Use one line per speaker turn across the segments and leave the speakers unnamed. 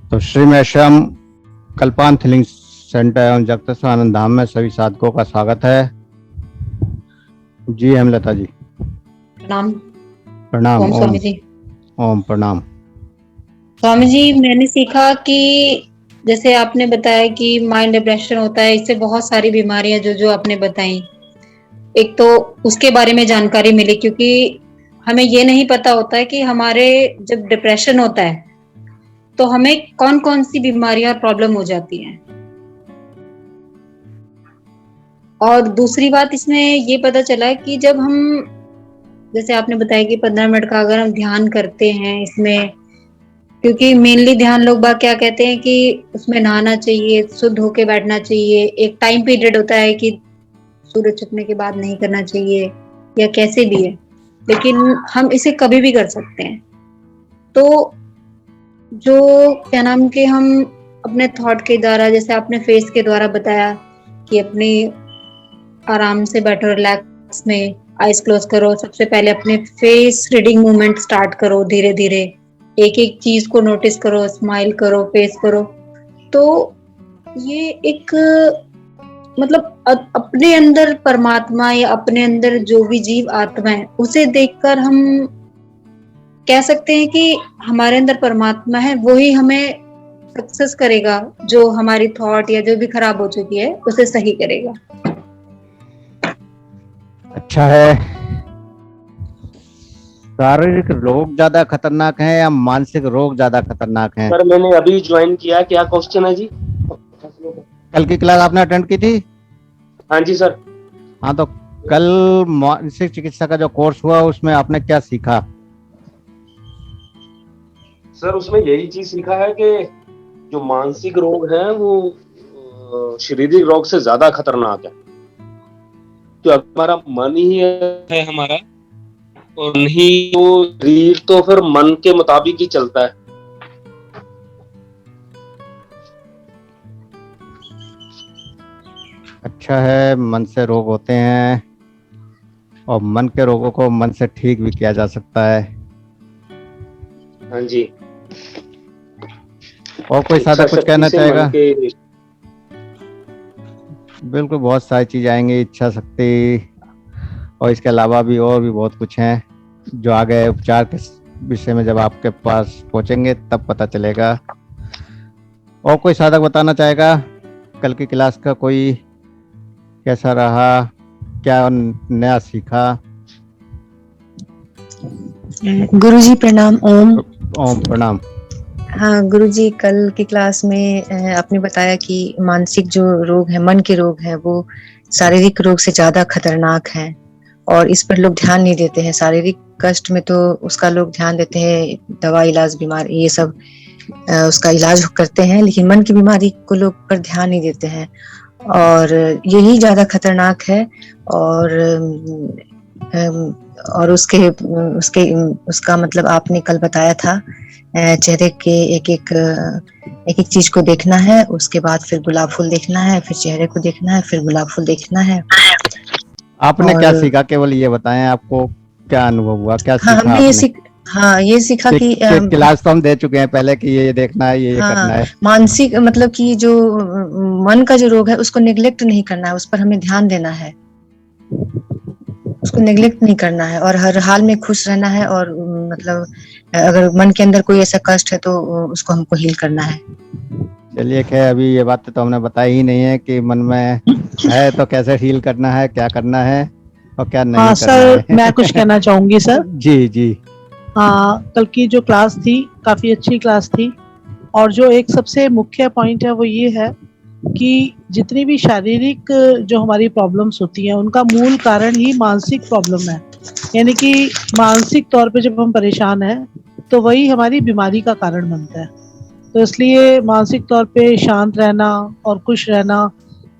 तो Shri मेषम कल्पांत healing centre एवं जगतेश्वर आनंद धाम में सभी साधकों का स्वागत है। जी हेमलता जी,
प्रणाम।
प्रणाम।
ओम स्वामी जी।
ओम प्रणाम।
स्वामी जी, मैंने सीखा कि जैसे आपने बताया कि माइंड डिप्रेशन होता है, इससे बहुत सारी बीमारियां जो जो आपने बताई, एक तो उसके बारे में जानकारी मिली, क्योंकि हमें ये नहीं पता होता है कि हमारे जब डिप्रेशन होता है तो हमें कौन कौन सी बीमारियां और प्रॉब्लम हो जाती हैं। और दूसरी बात इसमें ये पता चला कि जब हम, जैसे आपने बताया कि 15 मिनट का अगर हम ध्यान करते हैं इसमें, क्योंकि मेनली ध्यान लोग बाग क्या कहते हैं कि उसमें नहाना चाहिए, शुद्ध होके बैठना चाहिए, एक टाइम पीरियड होता है कि सूरज छिपने के बाद नहीं करना चाहिए या कैसे भी है, लेकिन हम इसे कभी भी कर सकते हैं। तो जो क्या नाम के हम अपने थॉट के द्वारा, जैसे आपने फेस के द्वारा बताया कि अपने आराम से बैठो, रिलैक्स में आइज क्लोज करो, सबसे पहले अपने फेस रीडिंग मूवमेंट स्टार्ट करो, धीरे धीरे एक एक चीज को नोटिस करो, स्माइल करो, फेस करो। तो ये एक मतलब अपने अंदर परमात्मा या अपने अंदर जो भी जीव आत्मा है उसे देखकर हम कह सकते हैं कि हमारे अंदर परमात्मा है, वो ही हमें सक्सेस करेगा, जो हमारी थॉट या जो भी खराब हो चुकी है उसे सही करेगा।
अच्छा है। शारीरिक रोग ज्यादा खतरनाक हैं या मानसिक रोग ज्यादा खतरनाक हैं?
सर मैंने अभी ज्वाइन किया, क्या क्वेश्चन है जी?
कल की क्लास आपने अटेंड की थी?
हाँ जी सर।
हाँ, तो कल मानसिक चिकित्सा का जो कोर्स हुआ उसमें आपने क्या सीखा?
सर उसमें यही चीज सीखा है कि जो मानसिक रोग है वो शारीरिक रोग से ज्यादा खतरनाक है। तो हमारा मन ही है हमारा, और नहीं वो शरीर तो फिर मन के मुताबिक ही चलता है।
अच्छा है, मन से रोग होते हैं और मन के रोगों को मन से ठीक भी किया जा सकता है।
हाँ जी।
और कोई
इच्छा
साधक कुछ
शक्ति
कहना
से मन
चाहेगा?
के।
बिल्कुल, बहुत सारी चीज आएंगी, इच्छा शक्ति और इसके अलावा भी और भी बहुत कुछ हैं जो आगे उपचार के विषय में जब आपके पास पहुंचेंगे तब पता चलेगा। और कोई साधक बताना चाहेगा कल की क्लास का कोई कैसा रहा, क्या नया सीखा?
गुरुजी प्रणाम। ओम।
ओम प्रणाम।
हाँ गुरुजी, कल की क्लास में आपने बताया कि मानसिक जो रोग है, मन के रोग है, वो शारीरिक रोग से ज्यादा खतरनाक है और इस पर लोग ध्यान नहीं देते हैं। शारीरिक कष्ट में तो उसका लोग ध्यान देते हैं, दवा इलाज बीमारी ये सब उसका इलाज करते हैं, लेकिन मन की बीमारी को लोग पर ध्यान नहीं देते हैं और यही ज्यादा खतरनाक है। और और उसका मतलब आपने कल बताया था, चेहरे के एक एक चीज को देखना है, उसके बाद फिर गुलाब फूल देखना है, फिर चेहरे को देखना है, फिर गुलाब फूल देखना है।
आपने क्या
और
सीखा, केवल ये बताएं, आपको क्या अनुभव हुआ, क्या
हाँ
सीखा आपने?
ये सीखा कि
क्लास तो हम दे चुके हैं पहले कि ये देखना है, ये करना
हाँ,
है।
मानसिक मतलब कि जो मन का जो रोग है उसको नेग्लेक्ट नहीं करना है, उस पर हमें ध्यान देना है, उसको नेग्लेक्ट नहीं करना है और हर हाल में खुश रहना है। और मतलब अगर मन के अंदर कोई ऐसा कष्ट है तो उसको हमको हील करना है।
चलिए, खैर अभी ये बात तो हमने बताई ही नहीं है कि मन में है तो कैसे हील करना है, क्या करना है और क्या नहीं
हाँ
करना
सर,
है।
मैं कुछ कहना चाहूंगी सर।
जी जी।
कल की जो क्लास थी काफी अच्छी क्लास थी और जो एक सबसे मुख्य पॉइंट है वो ये है कि जितनी भी शारीरिक जो हमारी प्रॉब्लम्स होती हैं उनका मूल कारण ही मानसिक प्रॉब्लम है। यानी कि मानसिक तौर पे जब हम परेशान हैं तो वही हमारी बीमारी का कारण बनता है। तो इसलिए मानसिक तौर पे शांत रहना और खुश रहना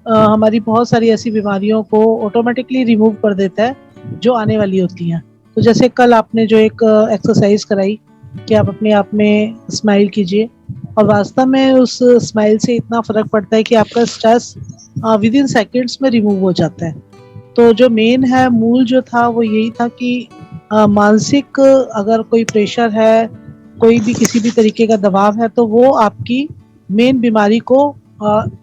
हमारी बहुत सारी ऐसी बीमारियों को ऑटोमेटिकली रिमूव कर देता है जो आने वाली होती हैं। तो जैसे कल आपने जो एक एक्सरसाइज कराई कि आप अपने आप में स्माइल कीजिए और वास्तव में उस स्माइल से इतना फर्क पड़ता है कि आपका स्ट्रेस विद इन सेकेंड्स में रिमूव हो जाता है। तो जो मेन है, मूल जो था वो यही था कि मानसिक अगर कोई प्रेशर है कोई भी किसी भी तरीके का दबाव है तो वो आपकी मेन बीमारी को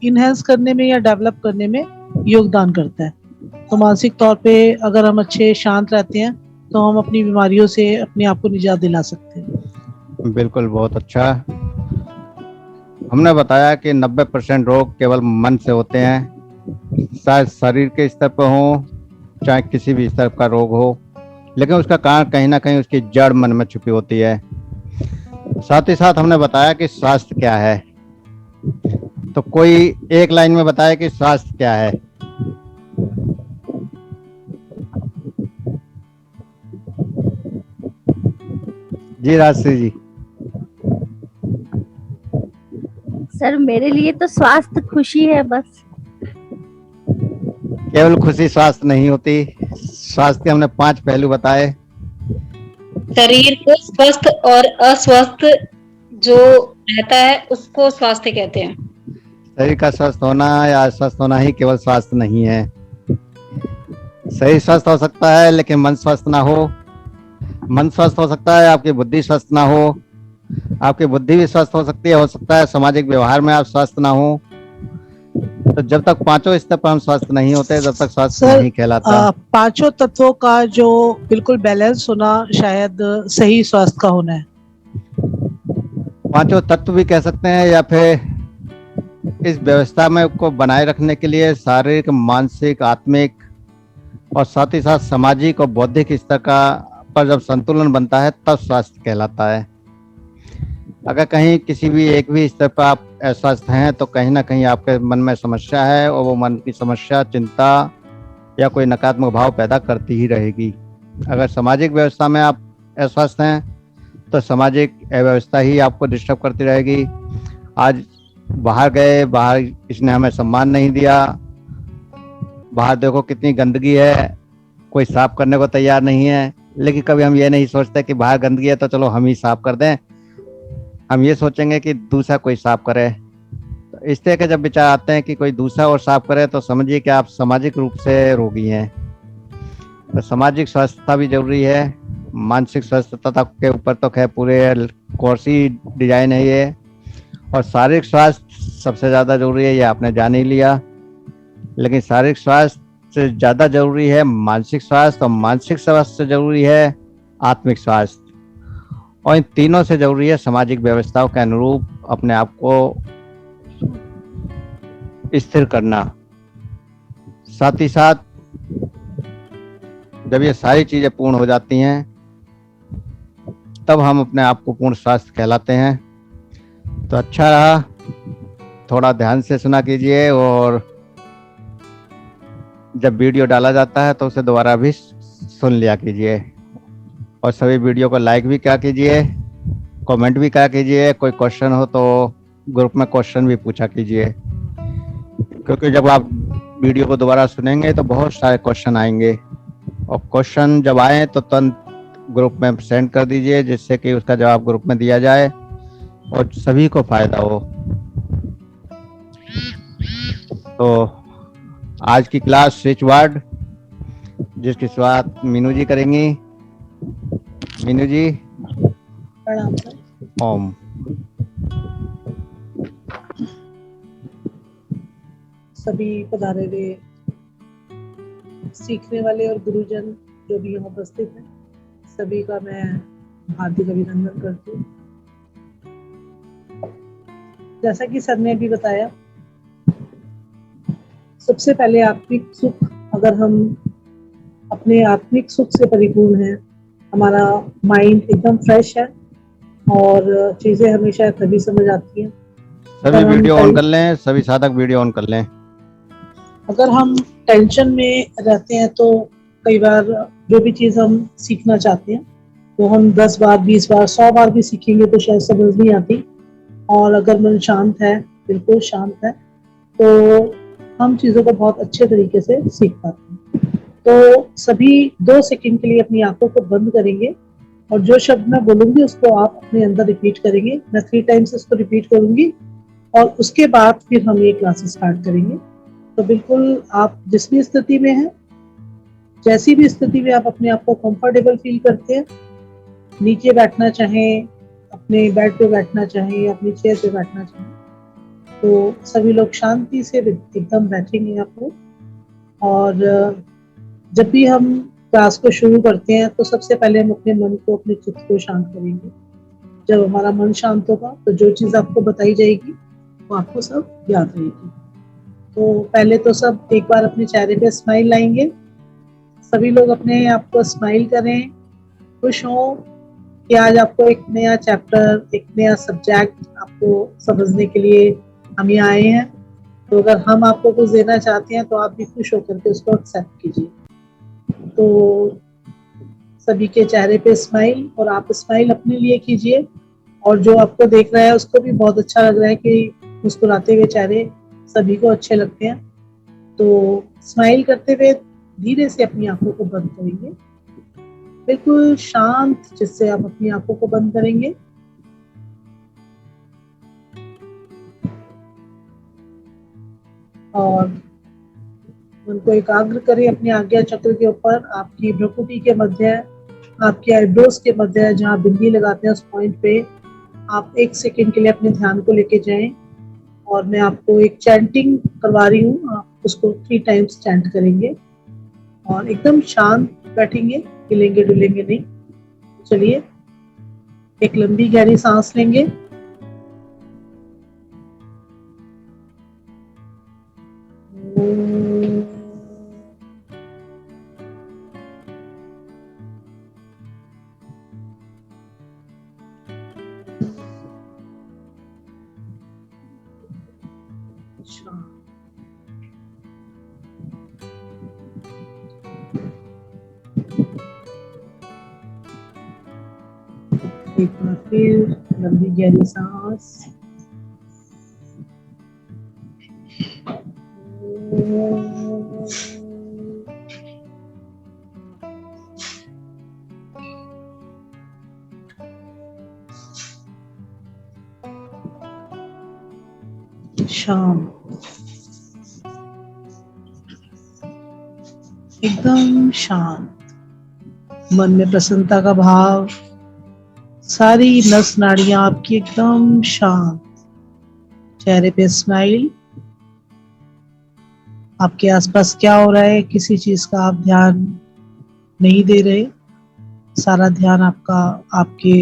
इनहेंस करने में या डेवलप करने में योगदान करता है। तो मानसिक तौर पे अगर हम अच्छे शांत रहते हैं तो हम अपनी बीमारियों से अपने आप को निजात दिला सकते हैं।
बिल्कुल, बहुत अच्छा। हमने बताया कि 90% रोग केवल मन से होते हैं, चाहे शरीर के स्तर पर हो चाहे किसी भी स्तर का रोग हो, लेकिन उसका कारण कहीं ना कहीं उसकी जड़ मन में छुपी होती है। साथ ही साथ हमने बताया कि स्वास्थ्य क्या है। तो कोई एक लाइन में बताया कि स्वास्थ्य क्या है। जी राजश्री जी।
सर मेरे लिए तो स्वास्थ्य खुशी है बस।
केवल खुशी स्वास्थ्य नहीं होती। स्वास्थ्य के हमने 5 पहलू बताए।
शरीर को स्वस्थ और अस्वस्थ जो रहता है उसको स्वास्थ्य कहते हैं।
शरीर का स्वस्थ होना या अस्वस्थ होना ही केवल स्वास्थ्य नहीं है। शरीर स्वस्थ हो सकता है लेकिन मन स्वस्थ ना हो। मन स्वस्थ हो सकता है, आपकी बुद्धि स्वस्थ ना हो। आपकी बुद्धि भी स्वस्थ हो सकती है, हो सकता है सामाजिक व्यवहार में आप स्वस्थ ना हो। तो जब तक 5 स्तर पर हम स्वस्थ नहीं होते तब तक स्वास्थ्य
सर,
नहीं कहलाता।
5 तत्वों का जो बिल्कुल बैलेंस होना शायद सही स्वास्थ्य का होना है।
5 तत्व भी कह सकते हैं, या फिर इस व्यवस्था में को बनाए रखने के लिए शारीरिक, मानसिक, आत्मिक और साथ ही साथ सामाजिक और बौद्धिक स्तर का पर जब संतुलन बनता है तब स्वास्थ्य कहलाता है। अगर कहीं किसी भी एक भी स्तर पर आप अस्वस्थ हैं तो कहीं ना कहीं आपके मन में समस्या है, और वो मन की समस्या चिंता या कोई नकारात्मक भाव पैदा करती ही रहेगी। अगर सामाजिक व्यवस्था में आप अस्वस्थ हैं तो सामाजिक अव्यवस्था ही आपको डिस्टर्ब करती रहेगी। आज बाहर गए, बाहर इसने हमें सम्मान नहीं दिया, बाहर देखो कितनी गंदगी है, कोई साफ करने को तैयार नहीं है। लेकिन कभी हम ये नहीं सोचते कि बाहर गंदगी है तो चलो हम ही साफ कर दें। हम ये सोचेंगे कि दूसरा कोई साफ करे। तो इस तरह के जब विचार आते हैं कि कोई दूसरा और साफ करे तो समझिए कि आप सामाजिक रूप से रोगी हैं। तो सामाजिक स्वास्थ्यता भी जरूरी है। मानसिक स्वास्थ्यता के ऊपर तो खैर पूरे कोर्स ही डिजाइन है ये। और शारीरिक स्वास्थ्य सबसे ज़्यादा जरूरी है, ये आपने जान ही लिया। लेकिन शारीरिक स्वास्थ्य से ज़्यादा जरूरी है मानसिक स्वास्थ्य, और मानसिक स्वास्थ्य से जरूरी है आत्मिक स्वास्थ्य, और इन तीनों से जरूरी है सामाजिक व्यवस्थाओं के अनुरूप अपने आप को स्थिर करना। साथ ही साथ जब ये सारी चीजें पूर्ण हो जाती हैं तब हम अपने आप को पूर्ण स्वास्थ्य कहलाते हैं। तो अच्छा रहा, थोड़ा ध्यान से सुना कीजिए, और जब वीडियो डाला जाता है तो उसे दोबारा भी सुन लिया कीजिए। और सभी वीडियो को लाइक भी क्या कीजिए, कमेंट भी क्या कीजिए। कोई क्वेश्चन हो तो ग्रुप में क्वेश्चन भी पूछा कीजिए, क्योंकि जब आप वीडियो को दोबारा सुनेंगे तो बहुत सारे क्वेश्चन आएंगे, और क्वेश्चन जब आए तो तुरंत ग्रुप में सेंड कर दीजिए, जिससे कि उसका जवाब ग्रुप में दिया जाए और सभी को फायदा हो। तो आज की क्लास स्विच वर्ड, जिसकी शुरुआत मीनू जी करेंगी। मीनू जी।
प्रणाम सर।
ओम।
सभी पधारे हुए सीखने वाले और गुरुजन जो भी यहाँ उपस्थित हैं, सभी का मैं हार्दिक अभिनंदन करती हूँ। जैसा कि सर ने अभी बताया, सबसे पहले आत्मिक सुख, अगर हम अपने आत्मिक सुख से परिपूर्ण हैं, हमारा माइंड एकदम फ्रेश है और चीजें हमेशा तभी समझ आती हैं।
सभी वीडियो ऑन कर लें, सभी साधक वीडियो ऑन कर लें।
अगर हम टेंशन में रहते हैं तो कई बार जो भी चीज हम सीखना चाहते हैं तो हम 10 बार, 20 बार, 100 बार भी सीखेंगे तो शायद समझ नहीं आती। और अगर मन शांत है, बिल्कुल शांत है, तो हम चीजों को बहुत अच्छे तरीके से सीख पाते हैं। तो सभी 2 सेकंड के लिए अपनी आंखों को बंद करेंगे और जो शब्द मैं बोलूंगी उसको आप अपने अंदर रिपीट करेंगे। मैं 3 टाइम्स इसको रिपीट करूंगी और उसके बाद फिर हम ये क्लासेस स्टार्ट करेंगे। तो बिल्कुल आप जिस भी स्थिति में हैं, जैसी भी स्थिति में आप अपने आप को कंफर्टेबल फील करते हैं, नीचे बैठना चाहें, अपने बेड पे बैठना चाहें या अपनी चेयर पे बैठना चाहें, तो सभी लोग शांति से एकदम बैठेंगे आप लोग। और जब भी हम क्लास को शुरू करते हैं तो सबसे पहले हम अपने मन को, अपने चित्त को शांत करेंगे। जब हमारा मन शांत होगा तो जो चीज आपको बताई जाएगी वो आपको सब याद रहेगी। तो पहले तो सब एक बार अपने चेहरे पे स्माइल लाएंगे। सभी लोग अपने आप को स्माइल करें, खुश हों कि आज आपको एक नया चैप्टर, एक नया सब्जेक्ट आपको समझने के लिए हम यहाँ आए हैं। तो अगर हम आपको कुछ देना चाहते हैं तो आप भी खुश होकर के उसको एक्सेप्ट कीजिए। तो सभी के चेहरे पे स्माइल, और आप स्माइल अपने लिए कीजिए, और जो आपको देख रहा है उसको भी बहुत अच्छा लग रहा है कि मुस्कुराते हुए चेहरे सभी को अच्छे लगते हैं। तो स्माइल करते हुए धीरे से अपनी आंखों को बंद करेंगे, बिल्कुल शांत, जिससे आप अपनी आंखों को बंद करेंगे। और मन को एकाग्र करें अपने आज्ञा चक्र के ऊपर, आपकी भ्रुकुटी के मध्य, आपके आईब्रोज के मध्य जहाँ बिंदी लगाते हैं उस पॉइंट पे आप 1 सेकंड के लिए अपने ध्यान को लेके जाएं। और मैं आपको एक चैंटिंग करवा रही हूँ, आप उसको 3 टाइम्स चैंट करेंगे और एकदम शांत बैठेंगे, हिलेंगे डुलेंगे नहीं। चलिए, एक लंबी गहरी सांस लेंगे। एक बार फिर लंबी गहरी सांस। शांत, एकदम शांत, मन में प्रसन्नता का भाव, सारी नस नाड़ियां आपकी एकदम शांत, चेहरे पे स्माइल। आपके आसपास क्या हो रहा है, किसी चीज का आप ध्यान नहीं दे रहे, सारा ध्यान आपका आपके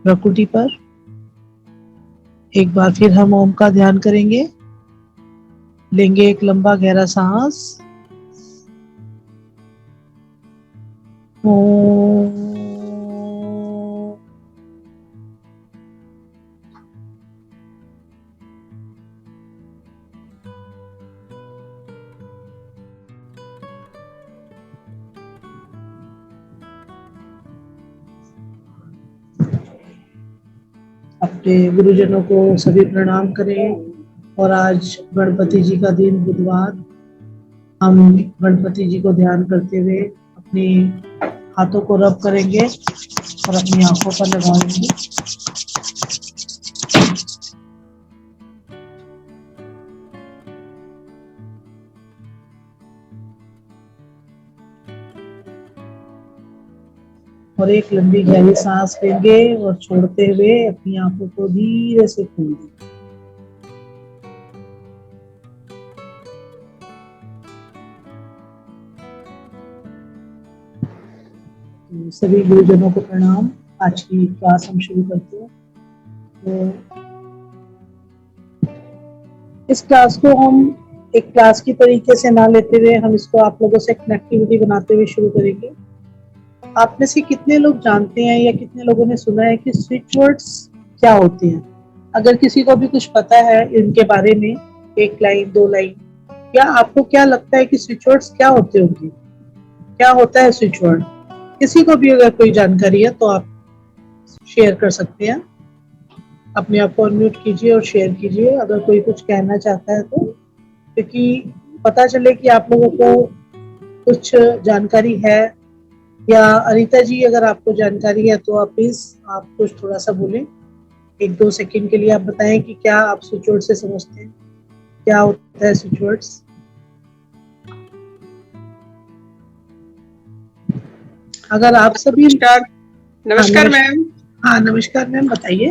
प्रकृति पर। एक बार फिर हम ओम का ध्यान करेंगे। लेंगे एक लंबा गहरा सांस। ओम। अपने गुरुजनों को सभी प्रणाम करें। और आज गणपति जी का दिन, बुधवार, हम गणपति जी को ध्यान करते हुए अपने हाथों को रब करेंगे और अपनी आंखों पर लगाएंगे। और एक लंबी गहरी सांस लेंगे और छोड़ते हुए अपनी आंखों को धीरे से खोल देंगे। तो सभी गुरुजनों को प्रणाम। आज की क्लास हम शुरू करते हैं। तो इस क्लास को हम एक क्लास की तरीके से ना लेते हुए हम इसको आप लोगों से कनेक्टिविटी बनाते हुए शुरू करेंगे। आप में से कितने लोग जानते हैं या कितने लोगों ने सुना है कि स्विच वर्ड्स क्या होते हैं? अगर किसी को भी कुछ पता है इनके बारे में, 1 लाइन 2 लाइन, या आपको क्या लगता है कि स्विच वर्ड्स क्या होते होंगे? क्या होता है स्विच वर्ड? किसी को भी अगर कोई जानकारी है तो आप शेयर कर सकते हैं। अपने आप को अनम्यूट कीजिए और शेयर कीजिए अगर कोई कुछ कहना चाहता है तो, क्योंकि पता चले कि आप लोगों को कुछ जानकारी है। या अनीता जी, अगर आपको जानकारी है तो आप प्लीज आप कुछ थोड़ा सा बोलें, 1-2 सेकंड के लिए आप बताएं कि क्या आप स्विच वर्ड से समझते हैं, क्या होता है स्विच वर्ड्स। अगर आप सभी
नमस्कार मैम।
हाँ नमस्कार मैम, बताइए।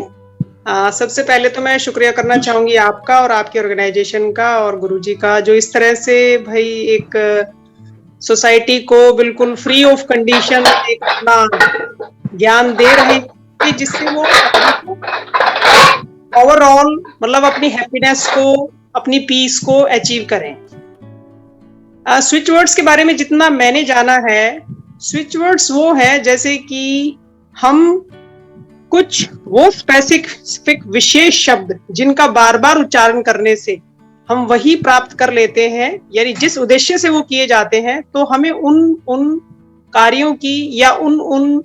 सबसे पहले तो मैं शुक्रिया करना चाहूंगी आपका और आपके ऑर्गेनाइजेशन का और गुरुजी का, जो इस तरह से भाई एक सोसाइटी को बिल्कुल फ्री ऑफ कंडीशन एक अपना ज्ञान दे रहे हैं कि जिससे वो ओवरऑल मतलब अपनी हैप्पीनेस को, अपनी पीस को अचीव करें। स्विच वर्ड्स के बारे में जितना मैंने जाना है, स्विच वर्ड्स वो है जैसे कि हम कुछ वो स्पेसिफिक विशेष शब्द जिनका बार बार उच्चारण करने से हम वही प्राप्त कर लेते हैं, यानी जिस उद्देश्य से वो किए जाते हैं, तो हमें उन कार्यों की या उन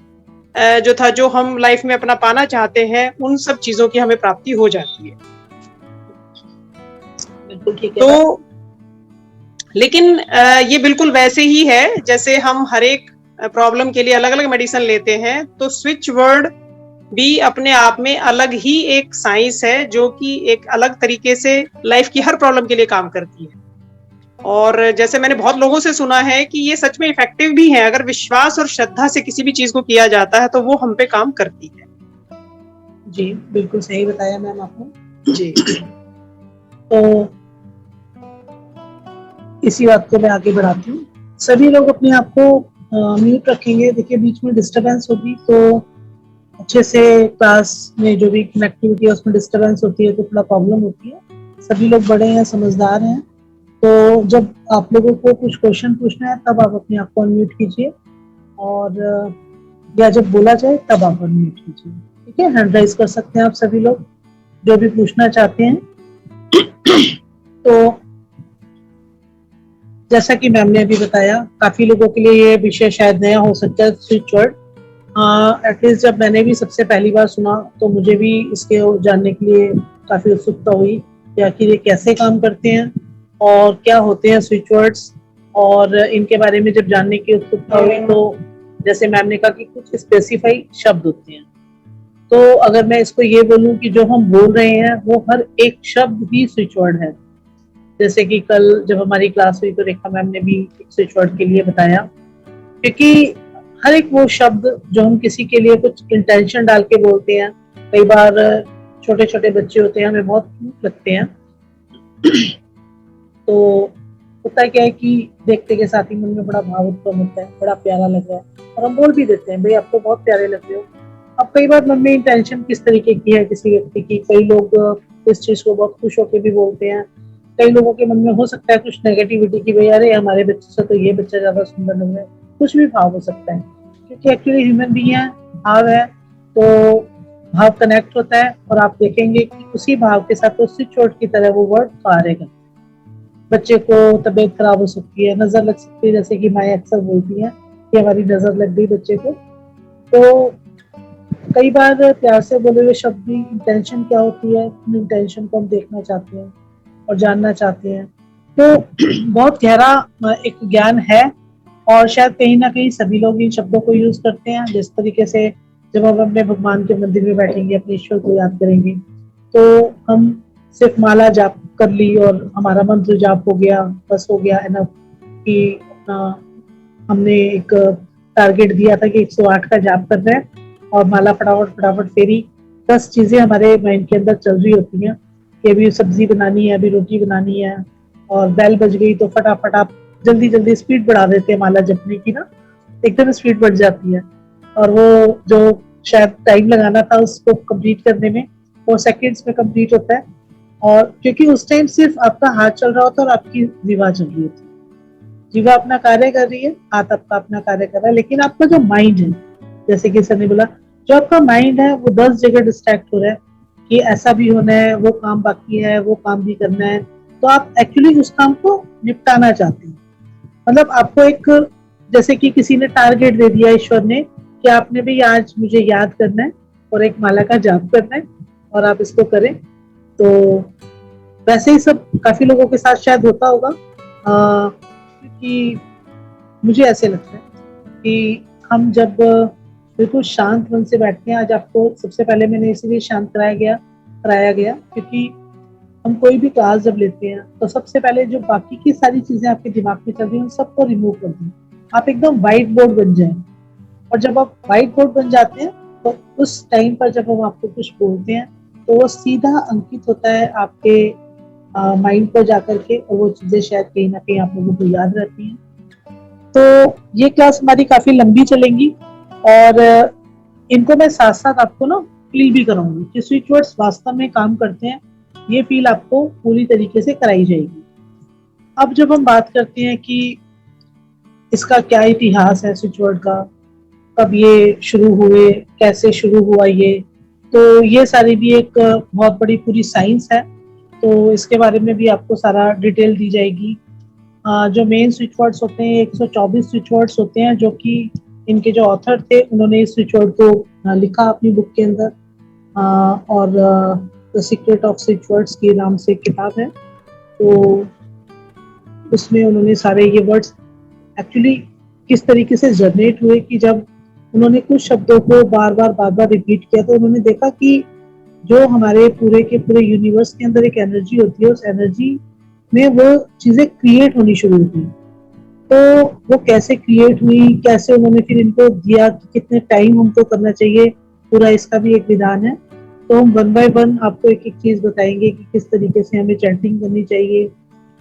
जो हम लाइफ में अपना पाना चाहते हैं, उन सब चीजों की हमें प्राप्ति हो जाती है।
बिल्कुल ठीक है।
तो लेकिन ये बिल्कुल वैसे ही है जैसे हम हर एक प्रॉब्लम के लिए अलग अलग मेडिसिन लेते हैं, तो स्विच वर्ड भी अपने आप में अलग ही एक साइंस है जो कि एक अलग तरीके से लाइफ की हर प्रॉब्लम के लिए काम करती है। और जैसे मैंने बहुत लोगों से सुना है कि ये सच में इफेक्टिव भी है, अगर विश्वास और श्रद्धा से किसी भी चीज को किया जाता है तो वो हम पे काम करती है।
जी बिल्कुल सही बताया मैम आपने
जी।
तो इसी बात को मैं आगे बढ़ाती हूँ। सभी लोग अपने आप को म्यूट रखेंगे। देखिए बीच में डिस्टरबेंस होगी तो अच्छे से क्लास में जो भी कनेक्टिविटी है उसमें डिस्टरबेंस होती है तो थोड़ा प्रॉब्लम होती है। सभी लोग बड़े हैं, समझदार हैं, तो जब आप लोगों को कुछ क्वेश्चन पूछना है तब आप अपने आप को अनम्यूट कीजिए, और या जब बोला जाए तब आप अनम्यूट कीजिए। ठीक है, हैंड राइज कर सकते हैं आप सभी लोग जो भी पूछना चाहते हैं। तो जैसा कि मैम ने अभी बताया, काफी लोगों के लिए ये विषय शायद नया हो सकता है, स्विच वर्ड। एटलीस्ट जब मैंने भी सबसे पहली बार सुना तो मुझे भी इसके जानने के लिए काफी उत्सुकता हुई कि आखिर ये कैसे काम करते हैं और क्या होते हैं स्विच वर्ड्स, और इनके बारे में जब जानने की उत्सुकता हुई तो जैसे मैम ने कहा कि कुछ स्पेसिफाई शब्द होते हैं। तो अगर मैं इसको ये बोलूं कि जो हम बोल रहे हैं वो हर एक शब्द ही स्विच वर्ड है। जैसे कि कल जब हमारी क्लास हुई तो रेखा मैम ने भी स्विच वर्ड के लिए बताया, क्योंकि हर एक वो शब्द जो हम किसी के लिए कुछ इंटेंशन डाल के बोलते हैं, कई बार छोटे छोटे बच्चे होते हैं, हमें बहुत क्यूट लगते हैं, तो होता क्या है कि देखते के साथ ही मन में बड़ा भाव उत्पन्न होता है, बड़ा प्यारा लग रहा है और हम बोल भी देते हैं भाई आपको बहुत प्यारे लग रहे हो। अब कई बार मन में इंटेंशन किस तरीके की है किसी व्यक्ति की, कई लोग इस चीज को बहुत खुश होकर भी बोलते हैं, कई लोगों के मन में हो सकता है कुछ नेगेटिविटी की, भाई अरे हमारे बच्चे से तो ये बच्चा ज्यादा सुंदर लग रहा है, कुछ भी भाव हो सकता है, क्योंकि एक्चुअली ह्यूमन बीइंग है, भाव है, तो भाव कनेक्ट होता है और आप देखेंगे कि उसी भाव के साथ उसी चोट की तरह वो वर्ड कार्य करता है। बच्चे को तबीयत खराब हो सकती है, नजर लग सकती है, जैसे कि माएँ अक्सर बोलती हैं कि हमारी नजर लग गई बच्चे को, तो कई बार प्यार से बोले हुए शब्द की इंटेंशन क्या होती है, उन इंटेंशन को हम देखना चाहते हैं और जानना चाहते हैं। तो बहुत गहरा एक ज्ञान है और शायद कहीं ना कहीं सभी लोग इन शब्दों को यूज करते हैं। जिस तरीके से जब हम अपने भगवान के मंदिर में बैठेंगे, अपने ईश्वर को याद करेंगे, तो हम सिर्फ माला जाप कर ली और हमारा मंत्र जाप हो गया, बस हो गया एनफ, कि हमने एक टारगेट दिया था कि 108 का जाप करना है और माला फटाफट फटाफट फेरी, 10 चीजें हमारे माइंड के अंदर चल रही होती हैं कि अभी सब्जी बनानी है, अभी रोटी बनानी है, और बेल बज गई तो फटाफट आप जल्दी जल्दी स्पीड बढ़ा देते हैं माला जपने की ना, एकदम स्पीड बढ़ जाती है, और वो जो शायद टाइम लगाना था उसको कंप्लीट करने में वो सेकंड्स में कंप्लीट होता है। और क्योंकि उस टाइम सिर्फ आपका हाथ चल रहा होता है और आपकी जीवा चल रही होती है, जीवा अपना कार्य कर रही है, हाथ आपका अपना कार्य कर रहा है, लेकिन आपका जो माइंड है, जैसे कि सर ने बोला, जो आपका माइंड है वो 10 जगह डिस्ट्रैक्ट हो रहा है कि ऐसा भी होना है, वो काम बाकी है, वो काम भी करना है, तो आप एक्चुअली उस काम को निपटाना चाहते हैं। मतलब आपको एक, जैसे कि किसी ने टारगेट दे दिया ईश्वर ने कि आपने भी आज मुझे याद करना है और एक माला का जाप करना है और आप इसको करें। तो वैसे ही सब काफी लोगों के साथ शायद होता होगा, क्योंकि मुझे ऐसे लगता है कि हम जब बिल्कुल शांत मन से बैठते हैं, आज आपको सबसे पहले मैंने इसीलिए शांत कराया गया क्योंकि हम कोई भी क्लास जब लेते हैं तो सबसे पहले जो बाकी की सारी चीजें आपके दिमाग में चल रही हैं उन सबको रिमूव कर दें, आप एकदम व्हाइट बोर्ड बन जाएं। और जब आप व्हाइट बोर्ड बन जाते हैं तो उस टाइम पर जब हम आपको कुछ बोलते हैं तो वो सीधा अंकित होता है आपके माइंड पर जाकर के, और वो चीजें शायद कहीं ना कहीं आप लोगों को याद रहती हैं। तो ये क्लास हमारी काफी लंबी चलेंगी, और इनको मैं साथ साथ आपको ना फील भी कराऊंगी कि स्विच वर्ड्स वास्तव में काम करते हैं, ये फील आपको पूरी तरीके से कराई जाएगी। अब जब हम बात करते हैं कि इसका क्या इतिहास है स्विच वर्ड का, कब ये शुरू हुए, कैसे शुरू हुआ ये, तो ये सारी भी एक बहुत बड़ी पूरी साइंस है। तो इसके बारे में भी आपको सारा डिटेल दी जाएगी। जो मेन स्विच वर्ड्स होते हैं 124 स्विच वर्ड्स होते हैं, जो कि इनके जो ऑथर थे उन्होंने इस स्विच वर्ड को लिखा अपनी बुक के अंदर, और the secret off switch words के नाम से एक किताब है। तो उसमें उन्होंने सारे ये वर्ड्स एक्चुअली किस तरीके से जनरेट हुए, कि जब उन्होंने कुछ शब्दों को बार बार रिपीट किया तो उन्होंने देखा कि जो हमारे पूरे के पूरे यूनिवर्स के अंदर एक एनर्जी होती है, उस एनर्जी में वो चीजें क्रिएट होनी शुरू हुई। तो वो कैसे क्रिएट हुई, कैसे उन्होंने फिर इनको दिया कि कितने टाइम हमको करना चाहिए, पूरा इसका भी एक विधान है। तो हम वन बाय वन आपको एक एक चीज बताएंगे कि किस तरीके से हमें चैंटिंग करनी चाहिए,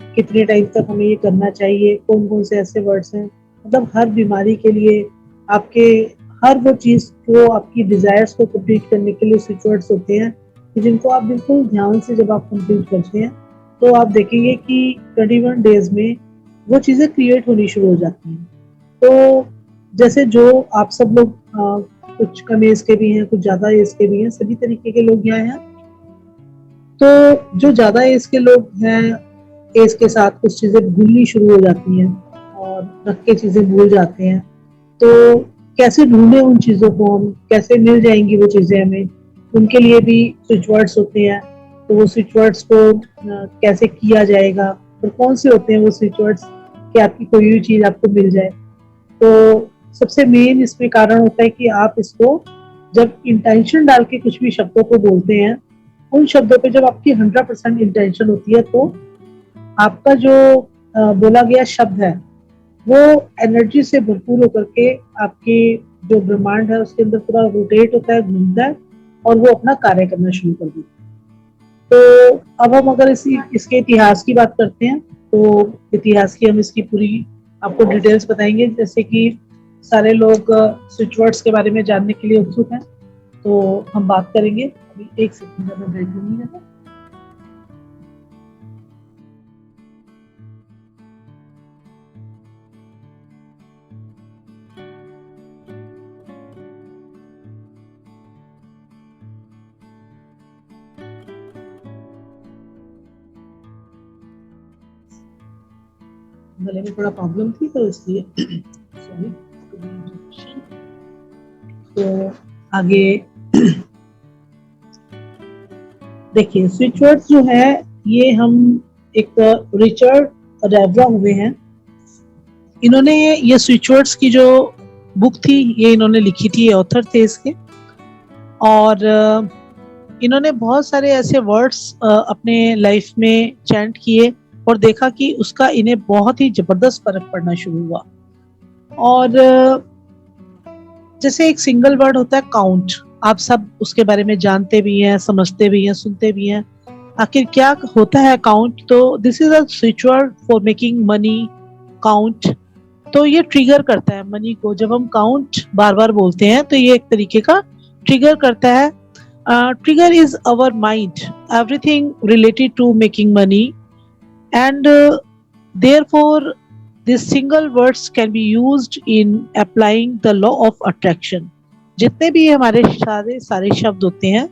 कितने टाइम तक हमें ये करना चाहिए, कौन कौन से ऐसे वर्ड्स हैं, मतलब हर बीमारी के लिए, आपके हर वो चीज को, आपकी डिजायर्स को कंप्लीट करने के लिए स्विच वर्ड्स होते हैं, जिनको आप बिल्कुल ध्यान से जब आप कंप्लीट करते हैं तो आप देखेंगे कि 21 डेज में वो चीजें क्रिएट होनी शुरू हो जाती हैं। तो जैसे जो आप सब लोग कुछ कम एज के भी हैं, कुछ ज्यादा एज के भी हैं, सभी तरीके के लोग यहाँ हैं। तो जो ज्यादा एज के लोग हैं, एज के साथ कुछ चीजें भूलनी शुरू हो जाती हैं और रख के चीजें भूल जाते हैं। तो कैसे ढूंढे उन चीजों को, हम कैसे मिल जाएंगी वो चीजें हमें, उनके लिए भी स्विच वर्ड्स होते हैं। तो वो स्विच वर्ड्स को कैसे किया जाएगा, और कौन से होते हैं वो स्विच वर्ड्स कि आपकी कोई भी चीज आपको मिल जाए। तो सबसे मेन इसमें कारण होता है कि आप इसको जब इंटेंशन डाल के कुछ भी शब्दों को बोलते हैं, उन शब्दों पे जब आपकी 100% इंटेंशन होती है, तो आपका जो बोला गया शब्द है वो एनर्जी से भरपूर होकर के आपके जो ब्रह्मांड है उसके अंदर पूरा रोटेट होता है, घूमता है, और वो अपना कार्य करना शुरू कर देता है। तो अब हम अगर इसके इतिहास की बात करते हैं, तो इतिहास की हम इसकी पूरी आपको डिटेल्स बताएंगे। जैसे कि सारे लोग स्विच वर्ड्स के बारे में जानने के लिए उत्सुक हैं, तो हम बात करेंगे। अभी एक सेकंड में ब्रेक लूंगी। गले में थोड़ा प्रॉब्लम थी तो इसलिए सॉरी। तो आगे देखिए, स्विच वर्ड्स जो है ये हम एक रिचर्ड रेवरा हुए हैं, इन्होंने ये स्विच वर्ड्स की जो बुक थी ये इन्होंने लिखी थी, ये ऑथर थे इसके। और इन्होंने बहुत सारे ऐसे वर्ड्स अपने लाइफ में चैंट किए और देखा कि उसका इन्हें बहुत ही जबरदस्त फर्क पड़ना शुरू हुआ। और जैसे एक सिंगल वर्ड होता है काउंट, आप सब उसके बारे में जानते भी हैं, समझते भी हैं, सुनते भी हैं। आखिर क्या होता है काउंट? तो this is a switch word for making money, count. तो ये ट्रिगर करता है मनी को। जब हम काउंट बार बार बोलते हैं तो ये एक तरीके का ट्रिगर करता है। Trigger is our mind, everything related to making money, and therefore these single words can be used in applying the law of attraction। जितने भी हमारे सारे शब्द होते हैं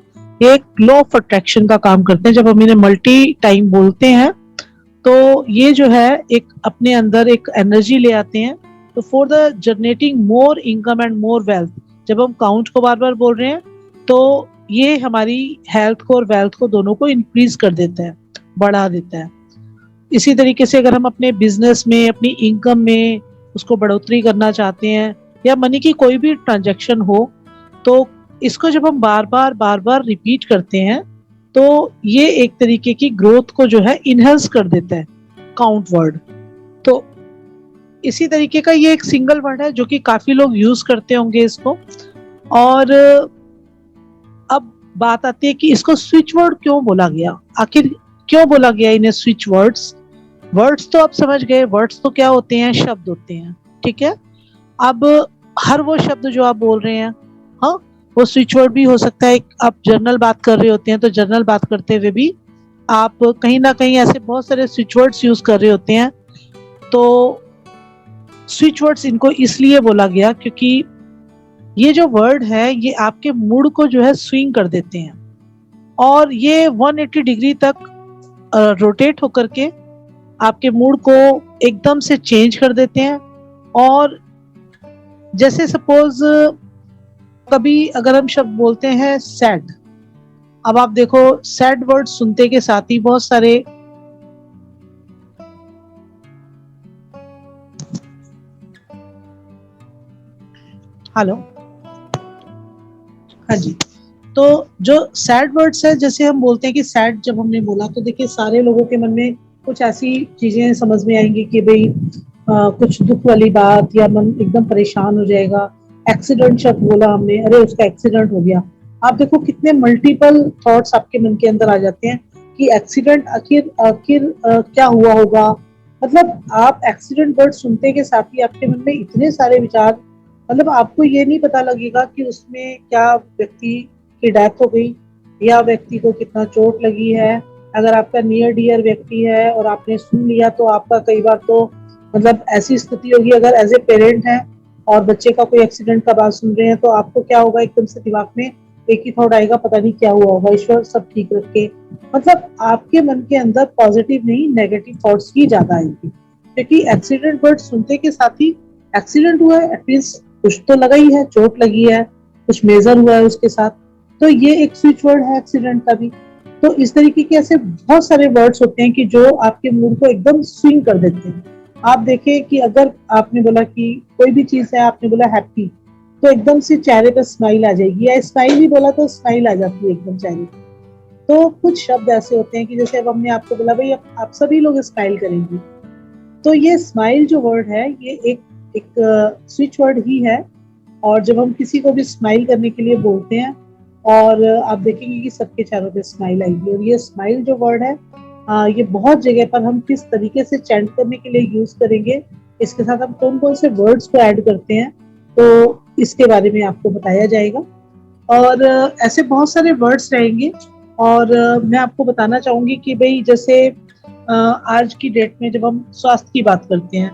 ये एक लॉ ऑफ अट्रैक्शन का काम करते हैं। जब हम इन्हें मल्टी टाइम बोलते हैं तो ये जो है एक अपने अंदर एक एनर्जी ले आते हैं। तो for the generating more income and more wealth, जब हम काउंट को बार बार बोल रहे हैं तो ये हमारी हेल्थ को और वेल्थ को दोनों को इंक्रीज कर देता है, बढ़ा देता है। इसी तरीके से अगर हम अपने बिजनेस में, अपनी इनकम में उसको बढ़ोतरी करना चाहते हैं, या मनी की कोई भी ट्रांजैक्शन हो, तो इसको जब हम बार बार रिपीट करते हैं तो ये एक तरीके की ग्रोथ को जो है इनहेंस कर देता है, काउंट वर्ड। तो इसी तरीके का ये एक सिंगल वर्ड है जो कि काफी लोग यूज करते होंगे इसको। और अब बात आती है कि इसको स्विच वर्ड क्यों बोला गया, आखिर क्यों बोला गया इन्हें स्विच वर्ड्स। वर्ड्स तो आप समझ गए, वर्ड्स तो क्या होते हैं, शब्द होते हैं, ठीक है। अब हर वो शब्द जो आप बोल रहे हैं, हाँ, वो स्विच वर्ड भी हो सकता है। आप जर्नल बात कर रहे होते हैं तो जर्नल बात करते हुए भी आप कहीं ना कहीं ऐसे बहुत सारे स्विच वर्ड्स यूज कर रहे होते हैं। तो स्विच वर्ड्स इनको इसलिए बोला गया क्योंकि ये जो वर्ड है ये आपके मूड को जो है स्विंग कर देते हैं, और ये 180 डिग्री तक रोटेट होकर के आपके मूड को एकदम से चेंज कर देते हैं। और जैसे सपोज कभी अगर हम शब्द बोलते हैं सैड, अब आप देखो सैड वर्ड सुनते के साथ ही बहुत सारे हेलो, हाँ जी, तो जो सैड वर्ड्स है, जैसे हम बोलते हैं कि सैड जब हमने बोला तो देखिए सारे लोगों के मन में कुछ ऐसी चीजें समझ में आएंगी कि भाई कुछ दुख वाली बात, या मन एकदम परेशान हो जाएगा। एक्सीडेंट शब्द बोला हमने, अरे उसका एक्सीडेंट हो गया। आप देखो कितने मल्टीपल थॉट्स आपके मन के अंदर आ जाते हैं कि एक्सीडेंट आखिर आखिर क्या हुआ होगा। मतलब आप एक्सीडेंट वर्ड सुनते के साथ ही आपके मन में इतने सारे विचार, मतलब आपको ये नहीं पता लगेगा कि उसमें क्या व्यक्ति की डेथ हो गई या व्यक्ति को कितना चोट लगी है। अगर आपका नियर डियर व्यक्ति है और आपने सुन लिया तो आपका कई बार तो मतलब ऐसी स्थिति होगी, अगर एज ए पेरेंट है और बच्चे का कोई एक्सीडेंट का बात सुन रहे हैं तो आपको क्या होगा, एकदम से दिमाग में एक ही थॉट आएगा, पता नहीं क्या हुआ होगा, ईश्वर सब ठीक रखे। मतलब आपके मन के अंदर पॉजिटिव नहीं नेगेटिव थॉट्स ही ज्यादा आएंगे, क्योंकि एक्सीडेंट वर्ड सुनते के साथ ही एक्सीडेंट हुआ है, एटलीस्ट कुछ तो लगा ही है, चोट लगी है, कुछ मेजर हुआ है उसके साथ, तो ये एक स्विच वर्ड है एक्सीडेंट का भी। तो इस तरीके के ऐसे बहुत सारे वर्ड्स होते हैं कि जो आपके मूड को एकदम स्विंग कर देते हैं। आप देखें कि अगर आपने बोला कि कोई भी चीज है, आपने बोला हैप्पी, तो एकदम से चेहरे पे स्माइल आ जाएगी, या स्माइल भी बोला तो स्माइल आ जाती है एकदम चेहरे पे। तो कुछ शब्द ऐसे होते हैं कि जैसे अब हमने आपको बोला भाई आप सभी लोग स्माइल करेंगे, तो ये स्माइल जो वर्ड है ये एक स्विच वर्ड ही है। और जब हम किसी को भी स्माइल करने के लिए बोलते हैं और आप देखेंगे कि सबके चेहरों पे स्माइल आएगी। और ये स्माइल जो वर्ड है ये बहुत जगह पर हम किस तरीके से चैंट करने के लिए यूज करेंगे, इसके साथ हम कौन कौन से वर्ड्स को ऐड करते हैं, तो इसके बारे में आपको बताया जाएगा। और ऐसे बहुत सारे वर्ड्स रहेंगे। और मैं आपको बताना चाहूंगी कि भाई जैसे आज की डेट में जब हम स्वास्थ्य की बात करते हैं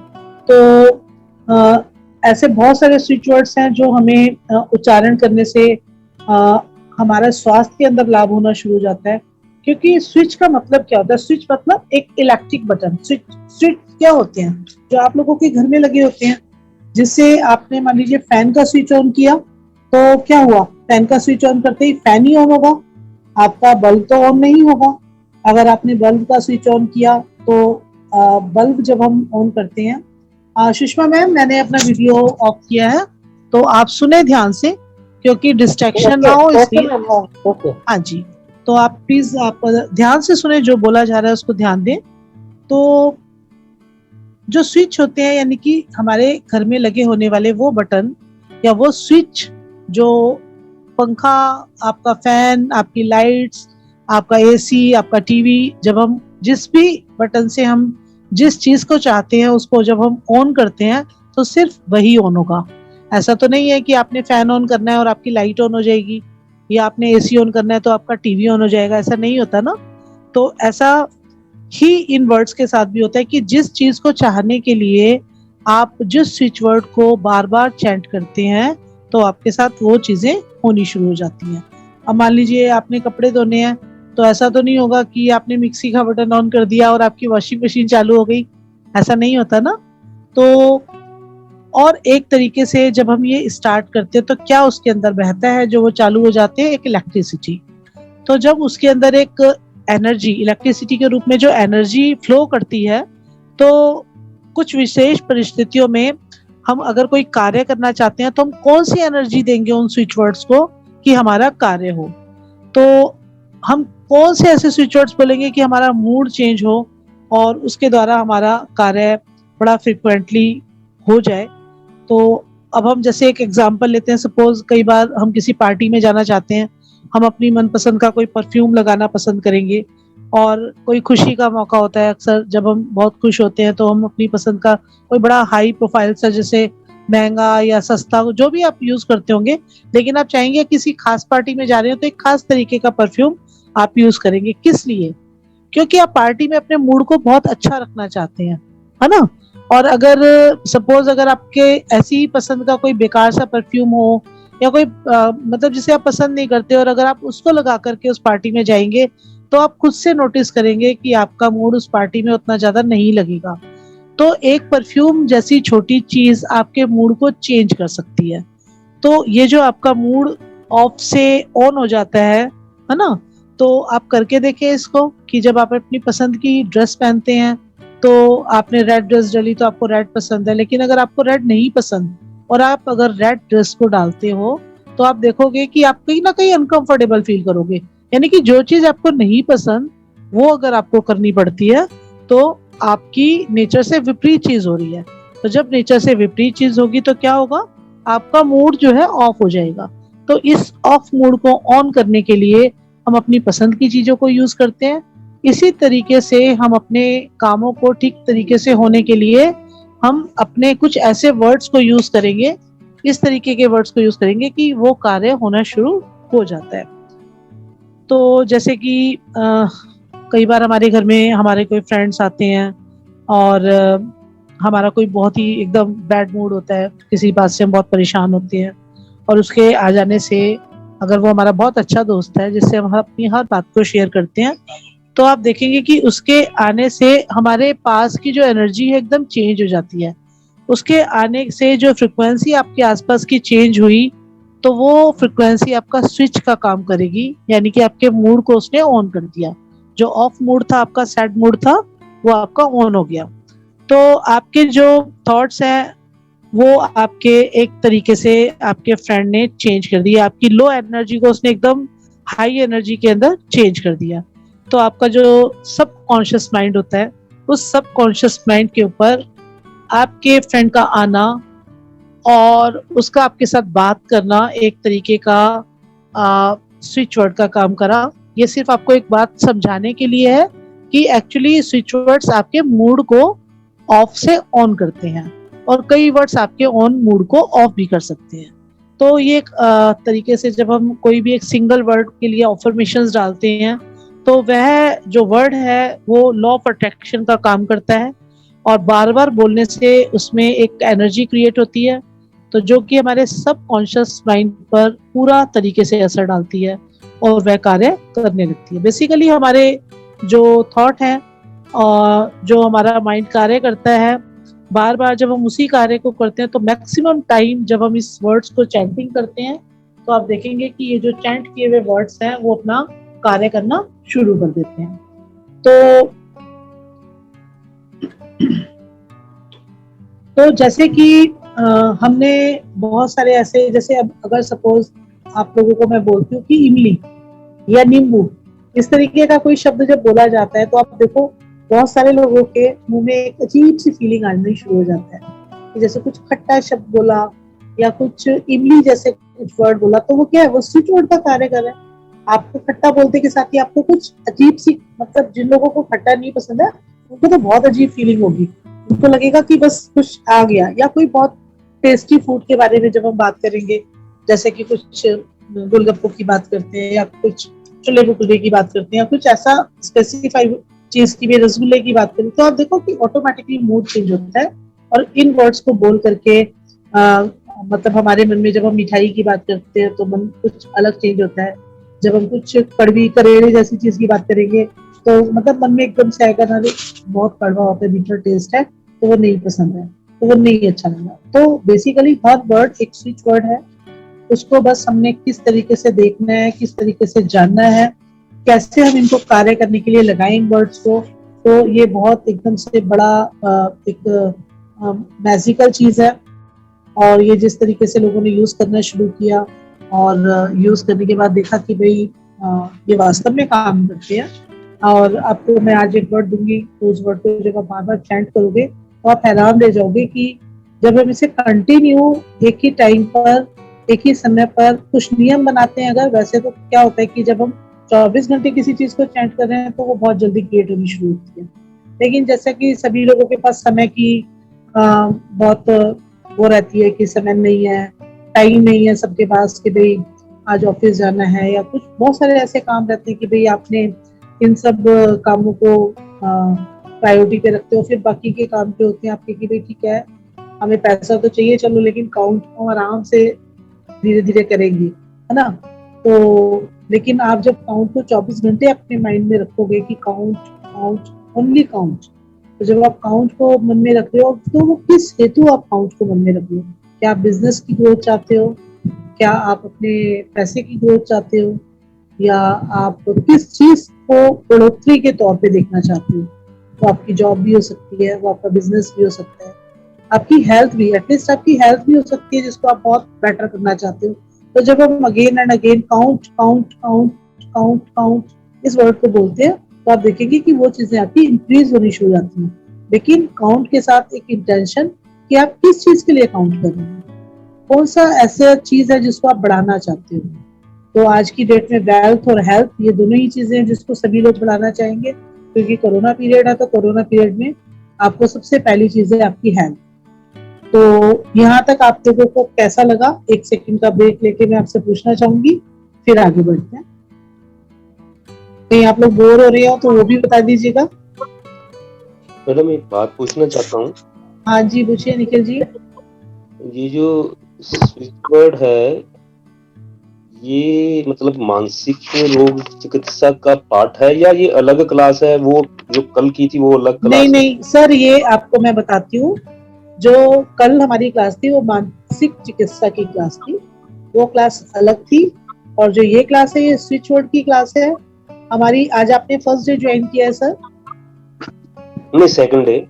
तो ऐसे बहुत सारे स्विच वर्ड्स हैं जो हमें उच्चारण करने से हमारा स्वास्थ्य के अंदर लाभ होना शुरू हो जाता है। क्योंकि स्विच का मतलब क्या होता है, स्विच मतलब एक इलेक्ट्रिक बटन। स्विच क्या होते हैं, जो आप लोगों के घर में लगे होते हैं, जिससे आपने मान लीजिए फैन का स्विच ऑन किया तो क्या हुआ, फैन का स्विच ऑन करते ही फैन ही ऑन होगा, आपका बल्ब तो ऑन नहीं होगा। अगर आपने बल्ब का स्विच ऑन किया तो बल्ब जब हम ऑन करते हैं, सुषमा मैम मैंने अपना वीडियो ऑफ किया है तो आप सुने ध्यान से, क्योंकि डिस्ट्रैक्शन ना हो इसलिए। हाँ जी, तो आप प्लीज आप ध्यान से सुने, जो बोला जा रहा है उसको ध्यान दें। तो जो स्विच होते हैं यानी कि हमारे घर में लगे होने वाले वो बटन या वो स्विच, जो पंखा, आपका फैन, आपकी लाइट्स, आपका एसी, आपका टीवी, जब हम जिस भी बटन से हम जिस चीज को चाहते हैं उसको जब हम ऑन करते हैं तो सिर्फ वही ऑन होगा। ऐसा तो नहीं है कि आपने फैन ऑन करना है और आपकी लाइट ऑन हो जाएगी, या आपने एसी ऑन करना है तो आपका टीवी ऑन हो जाएगा, ऐसा नहीं होता ना। तो ऐसा ही इन वर्ड्स के साथ भी होता है कि जिस चीज को चाहने के लिए आप जिस स्विच वर्ड को बार बार चैंट करते हैं तो आपके साथ वो चीजें होनी शुरू हो जाती हैं। अब मान लीजिए आपने कपड़े धोने हैं, तो ऐसा तो नहीं होगा कि आपने मिक्सी का बटन ऑन कर दिया और आपकी वॉशिंग मशीन चालू हो गई, ऐसा नहीं होता ना। तो और एक तरीके से जब हम ये स्टार्ट करते हैं तो क्या उसके अंदर बहता है, जो वो चालू हो जाते हैं, एक इलेक्ट्रिसिटी। तो जब उसके अंदर एक एनर्जी, इलेक्ट्रिसिटी के रूप में जो एनर्जी फ्लो करती है, तो कुछ विशेष परिस्थितियों में हम अगर कोई कार्य करना चाहते हैं तो हम कौन सी एनर्जी देंगे उन स्विच वर्ड्स को कि हमारा कार्य हो। तो हम कौन से ऐसे स्विच वर्ड्स बोलेंगे कि हमारा मूड चेंज हो और उसके द्वारा हमारा कार्य बड़ा फ्रिक्वेंटली हो जाए। तो अब हम जैसे एक एग्जांपल लेते हैं, सपोज कई बार हम किसी पार्टी में जाना चाहते हैं, हम अपनी मनपसंद का कोई परफ्यूम लगाना पसंद करेंगे। और कोई खुशी का मौका होता है, अक्सर जब हम बहुत खुश होते हैं तो हम अपनी पसंद का कोई बड़ा हाई प्रोफाइल सा, जैसे महंगा या सस्ता, जो भी आप यूज करते होंगे, लेकिन आप चाहेंगे किसी खास पार्टी में जा रहे हो तो एक खास तरीके का परफ्यूम आप यूज करेंगे। किस लिए? क्योंकि आप पार्टी में अपने मूड को बहुत अच्छा रखना चाहते हैं, है ना। और अगर सपोज अगर आपके ऐसी ही पसंद का कोई बेकार सा परफ्यूम हो, या कोई मतलब जिसे आप पसंद नहीं करते, और अगर आप उसको लगा करके उस पार्टी में जाएंगे तो आप खुद से नोटिस करेंगे कि आपका मूड उस पार्टी में उतना ज्यादा नहीं लगेगा। तो एक परफ्यूम जैसी छोटी चीज आपके मूड को चेंज कर सकती है। तो ये जो आपका मूड ऑफ से ऑन हो जाता है ना, तो आप करके देखें इसको, कि जब आप अपनी पसंद की ड्रेस पहनते हैं, तो आपने रेड ड्रेस डाली तो आपको रेड पसंद है, लेकिन अगर आपको रेड नहीं पसंद और आप अगर रेड ड्रेस को डालते हो तो आप देखोगे कि आप कहीं ना कहीं अनकंफर्टेबल फील करोगे। यानी कि जो चीज आपको नहीं पसंद वो अगर आपको करनी पड़ती है तो आपकी नेचर से विपरीत चीज हो रही है। तो जब नेचर से विपरीत चीज होगी तो क्या होगा, आपका मूड जो है ऑफ हो जाएगा। तो इस ऑफ मूड को ऑन करने के लिए हम अपनी पसंद की चीजों को यूज करते हैं। इसी तरीके से हम अपने कामों को ठीक तरीके से होने के लिए हम अपने कुछ ऐसे वर्ड्स को यूज करेंगे, इस तरीके के वर्ड्स को यूज करेंगे कि वो कार्य होना शुरू हो जाता है। तो जैसे कि कई बार हमारे घर में हमारे कोई फ्रेंड्स आते हैं और हमारा कोई बहुत ही एकदम बैड मूड होता है, किसी बात से हम बहुत परेशान होते हैं, और उसके आ जाने से अगर वो हमारा बहुत अच्छा दोस्त है जिससे हम अपनी हर बात को शेयर करते हैं, तो आप देखेंगे कि उसके आने से हमारे पास की जो एनर्जी है एकदम चेंज हो जाती है। उसके आने से जो फ्रिक्वेंसी आपके आसपास की चेंज हुई, तो वो फ्रिक्वेंसी आपका स्विच का काम करेगी, यानी कि आपके मूड को उसने ऑन कर दिया। जो ऑफ मूड था, आपका सैड मूड था, वो आपका ऑन हो गया। तो आपके जो थॉट्स हैं वो आपके एक तरीके से आपके फ्रेंड ने चेंज कर दिया, आपकी लो एनर्जी को उसने एकदम हाई एनर्जी के अंदर चेंज कर दिया। तो आपका जो सब कॉन्शियस माइंड होता है, उस सब कॉन्शियस माइंड के ऊपर आपके फ्रेंड का आना और उसका आपके साथ बात करना एक तरीके का स्विच वर्ड का काम करा। ये सिर्फ आपको एक बात समझाने के लिए है कि एक्चुअली स्विच वर्ड्स आपके मूड को ऑफ से ऑन करते हैं, और कई वर्ड्स आपके ऑन मूड को ऑफ भी कर सकते हैं। तो ये एक तरीके से जब हम कोई भी एक सिंगल वर्ड के लिए अफर्मेशंस डालते हैं, तो वह जो वर्ड है वो लॉ ऑफ अट्रैक्शन का काम करता है, और बार बार बोलने से उसमें एक एनर्जी क्रिएट होती है, तो जो कि हमारे सब कॉन्शियस माइंड पर पूरा तरीके से असर डालती है और वह कार्य करने लगती है। बेसिकली हमारे जो थॉट है और जो हमारा माइंड कार्य करता है, बार बार जब हम उसी कार्य को करते हैं, तो मैक्सिमम टाइम जब हम इस वर्ड्स को चैंटिंग करते हैं, तो आप देखेंगे कि ये जो चैंट किए हुए वर्ड्स हैं वो अपना कार्य करना शुरू कर देते हैं। तो जैसे कि हमने बहुत सारे ऐसे, जैसे अब अगर सपोज आप लोगों को मैं बोलती हूँ कि इमली या नींबू, इस तरीके का कोई शब्द जब बोला जाता है तो आप देखो बहुत सारे लोगों के मुंह में एक अजीब सी फीलिंग आनी शुरू हो जाता है कि जैसे कुछ खट्टा शब्द बोला या कुछ इमली जैसे कुछ वर्ड बोला, तो वो क्या है, वो स्विच वर्ड का कार्य कर रहा है। आपको खट्टा बोलते के साथ ही आपको कुछ अजीब सी, मतलब जिन लोगों को खट्टा नहीं पसंद है उनको तो बहुत अजीब फीलिंग होगी, उनको लगेगा कि बस कुछ आ गया। या कोई बहुत टेस्टी फूड के बारे में जब हम बात करेंगे, जैसे कि कुछ गोलगप्पों की बात करते हैं या कुछ छोले भटूरे की बात करते हैं या कुछ ऐसा स्पेसिफाइड चीज की भी, रसगुल्ले की बात करें, तो आप देखो कि ऑटोमेटिकली मूड चेंज होता है। और इन वर्ड्स को बोल करके मतलब हमारे मन में जब हम मिठाई की बात करते हैं तो मन कुछ अलग चेंज होता है। जब हम कुछ कड़वी करेले जैसी चीज की बात करेंगे तो मतलब मन में एकदम से आएगा ना, बहुत कड़वा होता है, मीठा टेस्ट है, तो वो नहीं पसंद है, तो वो नहीं अच्छा लगा। तो बेसिकली हर वर्ड एक स्विच वर्ड है, उसको बस हमने किस तरीके से देखना है, किस तरीके से जानना है, कैसे हम इनको कार्य करने के लिए लगाएं इन वर्ड्स को। तो ये बहुत एकदम से बड़ा एक मैजिकल चीज है, और ये जिस तरीके से लोगों ने यूज करना शुरू किया और यूज करने के बाद देखा कि भाई ये वास्तव में काम करते हैं। और आपको मैं आज एक वर्ड दूंगी, तो उस वर्ड को जब आप बार बार चैंट करोगे तो आप हैरान रह जाओगे कि जब हम इसे कंटिन्यू एक ही टाइम पर एक ही समय पर कुछ नियम बनाते हैं। अगर वैसे तो क्या होता है कि जब हम 24 घंटे किसी चीज को चेंज कर रहे हैं तो वो बहुत जल्दी क्रिएट होनी शुरू होती है। लेकिन जैसा कि सभी लोगों के पास समय की बहुत वो रहती है कि समय नहीं है, टाइम नहीं है सबके पास कि भाई आज ऑफिस जाना है, या कुछ बहुत सारे ऐसे काम रहते हैं कि भाई आपने इन सब कामों को प्रायोरिटी पे रखते हो, फिर बाकी के काम जो होते हैं आपके कि भाई ठीक है हमें पैसा तो चाहिए चलो, लेकिन काउंट को आराम से धीरे धीरे करेंगे, है ना। तो लेकिन आप जब काउंट को 24 घंटे अपने माइंड में रखोगे कि काउंट काउंट ओनली काउंट, तो जब आप काउंट को मन में रख रहे हो तो वो किस हेतु आप काउंट को मन में रख रहे हो? क्या आप बिजनेस की ग्रोथ चाहते हो? क्या आप अपने पैसे की ग्रोथ चाहते हो? या आप किस चीज को बढ़ोतरी के तौर पे देखना चाहते हो? वो आपकी जॉब भी हो सकती है, वो आपका बिजनेस भी हो सकता है, आपकी हेल्थ भी, एटलीस्ट आपकी हेल्थ भी हो सकती है जिसको आप बहुत बेटर करना चाहते हो। तो जब हम again and again count count count count count इस वर्ड को बोलते हैं तो आप देखेंगे कि वो चीजें आपकी इंक्रीज होनी शुरू हो जाती हैं। लेकिन काउंट के साथ एक इंटेंशन कि आप किस चीज के लिए काउंट कर रहे हैं, कौन सा ऐसा चीज है जिसको आप बढ़ाना चाहते हो। तो आज की डेट में वेल्थ और हेल्थ ये दोनों ही चीजें हैं जिसको सभी लोग बढ़ाना चाहेंगे, क्योंकि कोरोना पीरियड है। तो कोरोना पीरियड में आपको सबसे पहली चीज है आपकी हेल्थ। तो यहाँ तक आप लोगों को कैसा लगा? 1 सेकंड का ब्रेक लेके मैं आपसे पूछना चाहूंगी, फिर आगे बढ़ते हैं। कहीं आप लोग बोर हो रहे हो तो वो भी बता दीजिएगा।
मैडम एक बात पूछना चाहता हूँ।
हाँ जी, पूछिए निखिल जी।
ये जो स्विच वर्ड है, ये मतलब मानसिक रोग चिकित्सा का पार्ट है या ये अलग क्लास है? वो जो कल की थी वो अलग क्लास
नहीं
है?
नहीं सर, ये आपको मैं बताती हूँ। जो कल हमारी क्लास थी वो मानसिक चिकित्सा की क्लास थी, वो क्लास अलग थी। और जो ये क्लास है ये स्विच वर्ड की क्लास है हमारी। आज आपने फर्स्ट डे ज्वाइन किया है सर?
नहीं, सेकंड डे।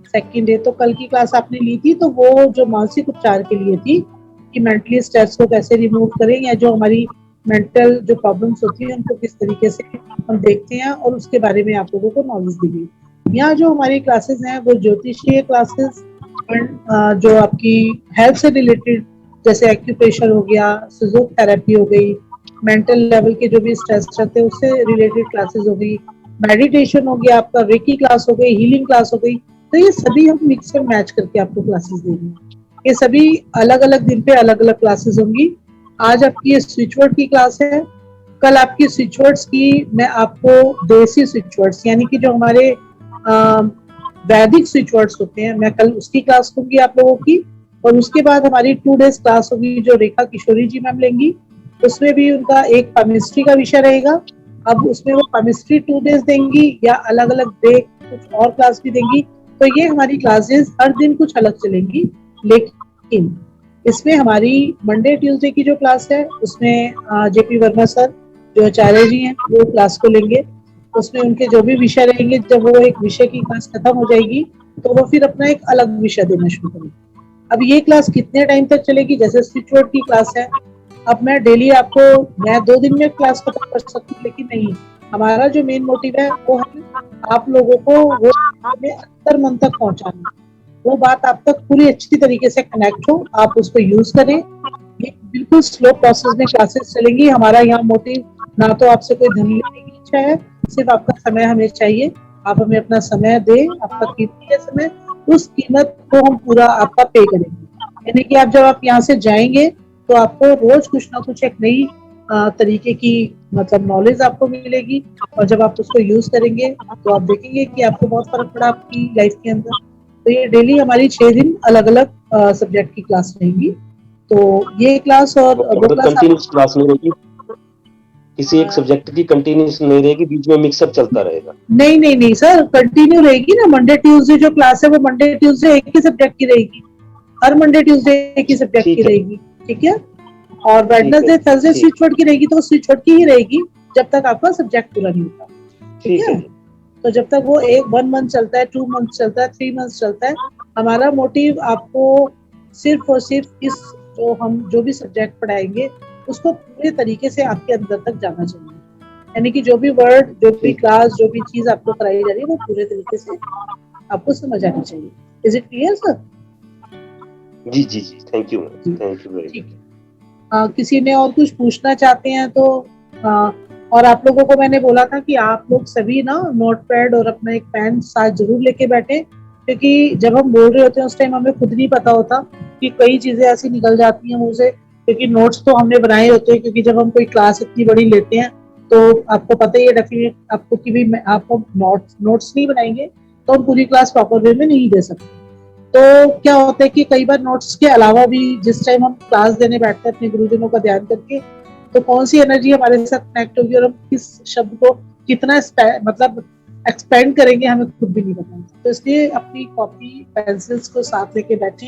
Second day. तो कल की क्लास आपने ली थी तो वो जो मानसिक उपचार के लिए थी कि मेंटली स्ट्रेस को कैसे रिमूव करें, या जो हमारी मेंटल जो प्रॉब्लम्स होती है उनको किस तरीके से हम देखते हैं, और उसके बारे में आप लोगों को नॉलेज दी गई। यहाँ जो हमारी क्लासेस हैं वो ज्योतिषीय क्लासेस, जो आपकी हेल्थ से रिलेटेड जैसे एक्यूप्रेशर हो गया, फिजियोथेरेपी हो गई, मेंटल लेवल के जो भी स्ट्रेस रहते हैं उससे रिलेटेड क्लासेस हो गई, मेडिटेशन हो गया आपका, रेकी क्लास हो गई, हीलिंग क्लास हो गई। तो ये सभी हम मिक्स एंड मैच करके आपको क्लासेस देंगे। ये सभी अलग अलग दिन पे अलग अलग क्लासेस होंगी। आज आपकी ये स्विच वर्ड की क्लास है, कल आपकी स्विच वर्ड्स की मैं आपको देसी स्विच वर्ड्स यानी कि जो हमारे वैदिक स्विच वर्ड्स होते हैं मैं कल उसकी क्लास लूंगी आप लोगों की। और उसके बाद हमारी 2 डेज क्लास होगी जो रेखा किशोरी जी मैम लेंगी, उसमें भी उनका एक केमिस्ट्री का विषय रहेगा। अब उसमें वो केमिस्ट्री 2 डेज देंगी या अलग अलग डे कुछ और क्लास भी देंगी। तो ये हमारी क्लासेस हर दिन कुछ अलग चलेंगी, लेकिन इसमें हमारी मंडे ट्यूसडे की जो क्लास है उसमें जेपी वर्मा सर जो आचार्य जी हैं वो क्लास को लेंगे। उसमें उनके जो भी विषय रहेंगे, जब वो एक विषय की क्लास खत्म हो जाएगी तो वो फिर अपना एक अलग विषय देना शुरू करेंगे। अब ये क्लास कितने टाइम तक चलेगी? जैसे स्विच वर्ड की क्लास है, अब मैं डेली आपको मैं 2 दिन में क्लास खत्म कर सकती हूँ, लेकिन नहीं, हमारा जो मेन मोटिव है वो है आप लोगों को वो अपने अंतर मन तक पहुंचाना, वो बात आप तक पूरी अच्छी तरीके से कनेक्ट हो, आप उसको यूज करें। ये बिल्कुल स्लो प्रोसेस में क्लासेस चलेंगी। हमारा यहाँ मोटिव ना तो आपसे कोई धन लेने की इच्छा है, सिर्फ आपका समय हमें चाहिए। आप हमें अपना समय दें, आपका कीमती है समय, उस कीमत को हम पूरा आपका पे करेंगे। यानी कि आप जब आप यहाँ से जाएंगे तो आपको रोज कुछ ना कुछ एक नई तरीके की मतलब नॉलेज आपको मिलेगी, और जब आप उसको यूज करेंगे तो आप देखेंगे कि आपको बहुत फर्क पड़ा आपकी लाइफ के अंदर। तो ये डेली हमारी 6 दिन अलग अलग सब्जेक्ट की क्लास रहेंगी। तो ये क्लास और वो क्लास
कंटिन्यूस क्लास नहीं रहेगी, किसी एक सब्जेक्ट की कंटिन्यूस नहीं रहेगी, बीच में मिक्सअप चलता रहेगा?
नहीं नहीं नहीं सर, कंटिन्यू रहेगी ना। मंडे ट्यूसडे जो क्लास है वो मंडे ट्यूसडे एक ही सब्जेक्ट की रहेगी, हर मंडे ट्यूसडे एक ही सब्जेक्ट की रहेगी, ठीक है। और वेडनेसडे थर्सडे स्विच वर्ड की रहेगी तो स्विच वर्ड की ही रहेगी जब तक आपका सब्जेक्ट पूरा नहीं होता, ठीक है। तो जब तक वो 1 मंथ चलता है, 2 मंथ चलता है, 3 मंथ चलता है, हमारा मोटिव आपको सिर्फ और सिर्फ इस जो भी सब्जेक्ट पढ़ाएंगे उसको पूरे तरीके से आपके अंदर तक जाना चाहिए। यानी कि जो भी वर्ड, जो भी क्लास, जो भी चीज आपको कराई जा रही है वो पूरे तरीके से आपको समझ आनी चाहिए। Is it clear sir?
जी जी जी, थैंक यू वेरी मच।
किसी ने और कुछ पूछना चाहते हैं तो और आप लोगों को मैंने बोला था कि आप लोग सभी ना नोटपैड और अपना एक पेन साथ जरूर लेके बैठे, क्योंकि जब हम बोल रहे होते हैं उस टाइम हमें खुद नहीं पता होता कि कई चीजें ऐसी निकल जाती हैं मुंह से, क्योंकि नोट्स तो हमने बनाए होते हैं, क्योंकि जब हम कोई क्लास इतनी बड़ी लेते हैं तो आपको पता ही है डेफिनेट आपको कि भी आपको नोट्स नहीं बनाएंगे तो हम पूरी क्लास प्रॉपर वे में नहीं दे सकते। तो क्या होता है कि कई बार नोट्स के अलावा भी जिस टाइम हम क्लास देने बैठते हैं अपने गुरुजनों का ध्यान करके, तो कौन सी एनर्जी हमारे साथ कनेक्ट होगी और हम किस शब्द को कितना मतलब एक्सपेंड करेंगे हमें खुद भी नहीं पता। तो इसलिए अपनी कॉपी पेंसिल्स को साथ लेके बैठे,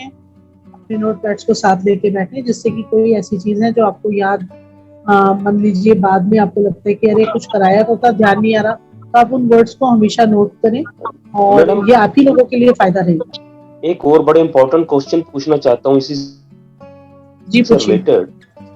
अपने नोटपैड्स को साथ लेके बैठे, जिससे कि कोई ऐसी चीज है जो आपको याद मान लीजिए बाद में आपको लगता है कि अरे कुछ कराया तो था, ध्यान नहीं आ रहा, तो आप उन वर्ड्स को हमेशा नोट करें और
मैडम,
ये आप ही लोगों के लिए फायदा रहेगा।
एक और बड़े इंपॉर्टेंट क्वेश्चन पूछना चाहता हूँ इसी
जी
से
पूछिए।
रिलेटेड,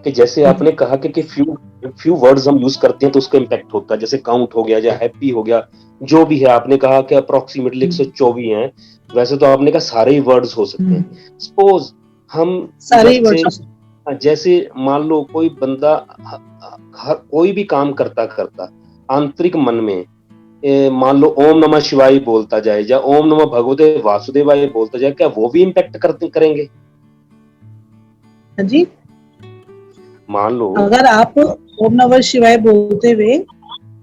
कि जैसे आपने कहा कि फ्यू वर्ड्स हम यूज करते हैं तो उसका इम्पैक्ट होता है, जैसे काउंट हो गया या हैप्पी हो गया, जो भी है। आपने कहा कि अप्रोक्सीमेटली 124 हैं, वैसे तो आपने कहा सारे ही वर्ड्स हो सकते हैं। सपोज हम
सारे ही
जैसे मान लो कोई बंदा कोई भी काम करता करता आंतरिक मन में मान लो ओम नमः शिवाय बोलता जाए या ओम नमः भगवते वासुदेवाय बोलता जाए, क्या वो भी इम्पैक्ट करेंगे?
जी,
मान लो
अगर आप ओम नमः शिवाय बोलते हुए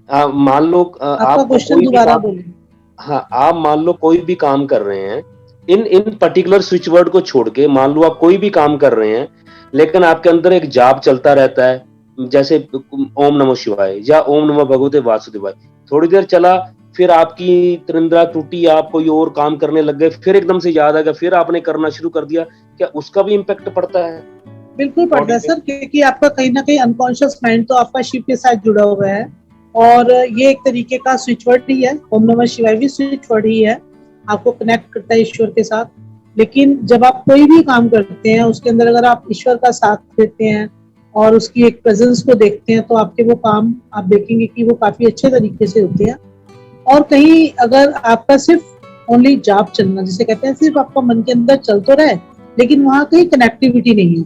मान लो
आपका क्वेश्चन दोबारा बोलें।
हाँ, आप मान लो कोई भी काम कर रहे हैं, इन पर्टिकुलर स्विच वर्ड को छोड़ के मान लो आप कोई भी काम कर रहे हैं, लेकिन आपके अंदर एक जाप चलता रहता है, जैसे ओम नमः शिवाय या ओम नमः भगवते वासुदेवाय। थोड़ी देर चला, फिर आपकी तनिंद्रा टूटी, आप कोई और काम करने लग गए, फिर एकदम से याद आ गया, फिर आपने करना शुरू कर दिया, क्या उसका भी इम्पैक्ट पड़ता है?
बिल्कुल पड़ता है सर, क्योंकि आपका कहीं ना कहीं अनकॉन्शियस माइंड तो आपका शिव के साथ जुड़ा हुआ है और ये एक तरीके का स्विच वर्ड ही है। ओम नमः शिवाय भी स्विच वर्ड ही है, आपको कनेक्ट करता है ईश्वर के साथ। लेकिन जब आप कोई भी काम करते हैं उसके अंदर अगर आप ईश्वर का साथ देते हैं और उसकी एक प्रेजेंस को देखते हैं तो आपके वो काम आप देखेंगे कि वो काफी अच्छे तरीके से होते हैं। और कहीं अगर आपका सिर्फ ओनली जाप चलना, जिसे कहते हैं सिर्फ आपका मन के अंदर चल तो रहे लेकिन वहाँ कहीं कनेक्टिविटी नहीं है,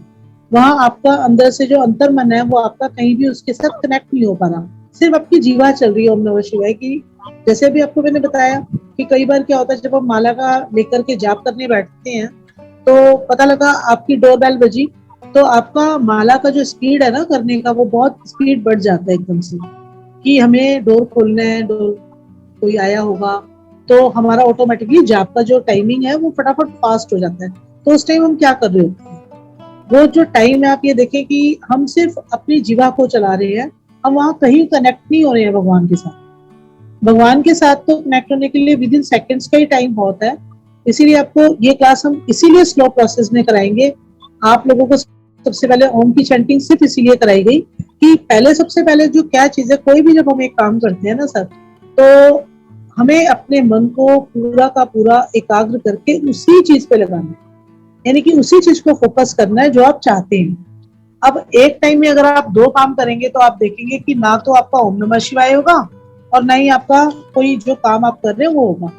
वहाँ आपका अंदर से जो अंतर मन है वो आपका कहीं भी उसके साथ कनेक्ट नहीं हो पा रहा, सिर्फ आपकी जीवा चल रही है ओम नमः शिवाय की। जैसे अभी आपको मैंने बताया कि कई बार क्या होता है जब हम माला का लेकर के जाप करने बैठते हैं तो पता लगा आपकी डोरबेल बजी तो आपका माला का जो स्पीड है ना करने का वो बहुत स्पीड बढ़ जाता है एकदम से, कि हमें डोर खोलना है, डोर कोई आया होगा, तो हमारा ऑटोमेटिकली जाप का जो टाइमिंग है वो फटाफट फास्ट हो जाता है। तो उस टाइम हम क्या कर रहे होते हैं, वो जो टाइम है आप ये देखें कि हम सिर्फ अपनी जीवा को चला रहे हैं, हम वहाँ कहीं कनेक्ट नहीं हो रहे हैं भगवान के साथ। भगवान के साथ तो कनेक्ट होने के लिए विद इन सेकेंड्स का ही टाइम बहुत है, इसीलिए आपको ये क्लास हम इसीलिए स्लो प्रोसेस में कराएंगे। आप लोगों को सबसे पहले ओम की चैंटिंग सिर्फ इसीलिए कराई गई कि पहले सबसे पहले जो क्या चीज है, कोई भी जब हम एक काम करते हैं ना सर, तो हमें अपने मन को पूरा का पूरा एकाग्र करके उसी चीज पे लगाना है, यानी कि उसी चीज को फोकस करना है जो आप चाहते हैं। अब एक टाइम में अगर आप दो काम करेंगे तो आप देखेंगे कि ना तो आपका ओम नमः शिवाय होगा और ना ही आपका कोई जो काम आप कर रहे हैं वो होगा।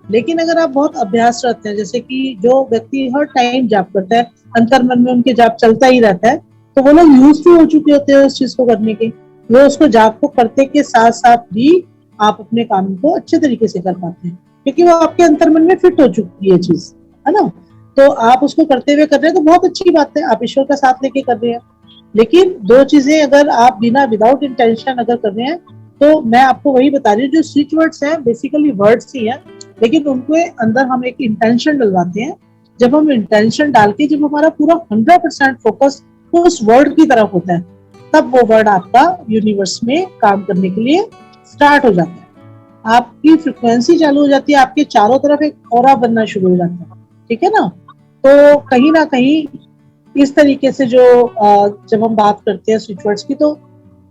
लेकिन अगर आप बहुत अभ्यास रखते हैं, जैसे कि जो व्यक्ति हर टाइम जाप करता है, अंतर मन में उनके जाप चलता ही रहता है, तो वो लोग यूज टू हो चुके होते हैं उस चीज को करने के, वो उसको जाप को करते के साथ साथ भी आप अपने काम को अच्छे तरीके से कर पाते हैं, क्योंकि वो आपके अंतर मन में फिट हो चुकी है चीज, है ना। तो आप उसको करते हुए कर रहे हैं तो बहुत अच्छी बात है, आप ईश्वर का साथ लेके कर रहे हैं। लेकिन दो चीजें अगर आप बिना विदाउट इंटेंशन अगर कर रहे हैं तो मैं आपको वही बता रही हूँ, जो स्विच वर्ड्स हैं बेसिकली वर्ड्स ही हैं, लेकिन उनके अंदर हम एक इंटेंशन डलवाते हैं। जब हम इंटेंशन डाल के जब हमारा पूरा 100% फोकस उस वर्ड की तरफ होता है, तब वो वर्ड आपका यूनिवर्स में काम करने के लिए स्टार्ट हो जाता है, आपकी फ्रिक्वेंसी चालू हो जाती है, आपके चारों तरफ एक ऑरा बनना शुरू हो जाता है, ठीक है ना। तो कहीं ना कहीं इस तरीके से जो जब हम बात करते हैं स्विच वर्ड्स की, तो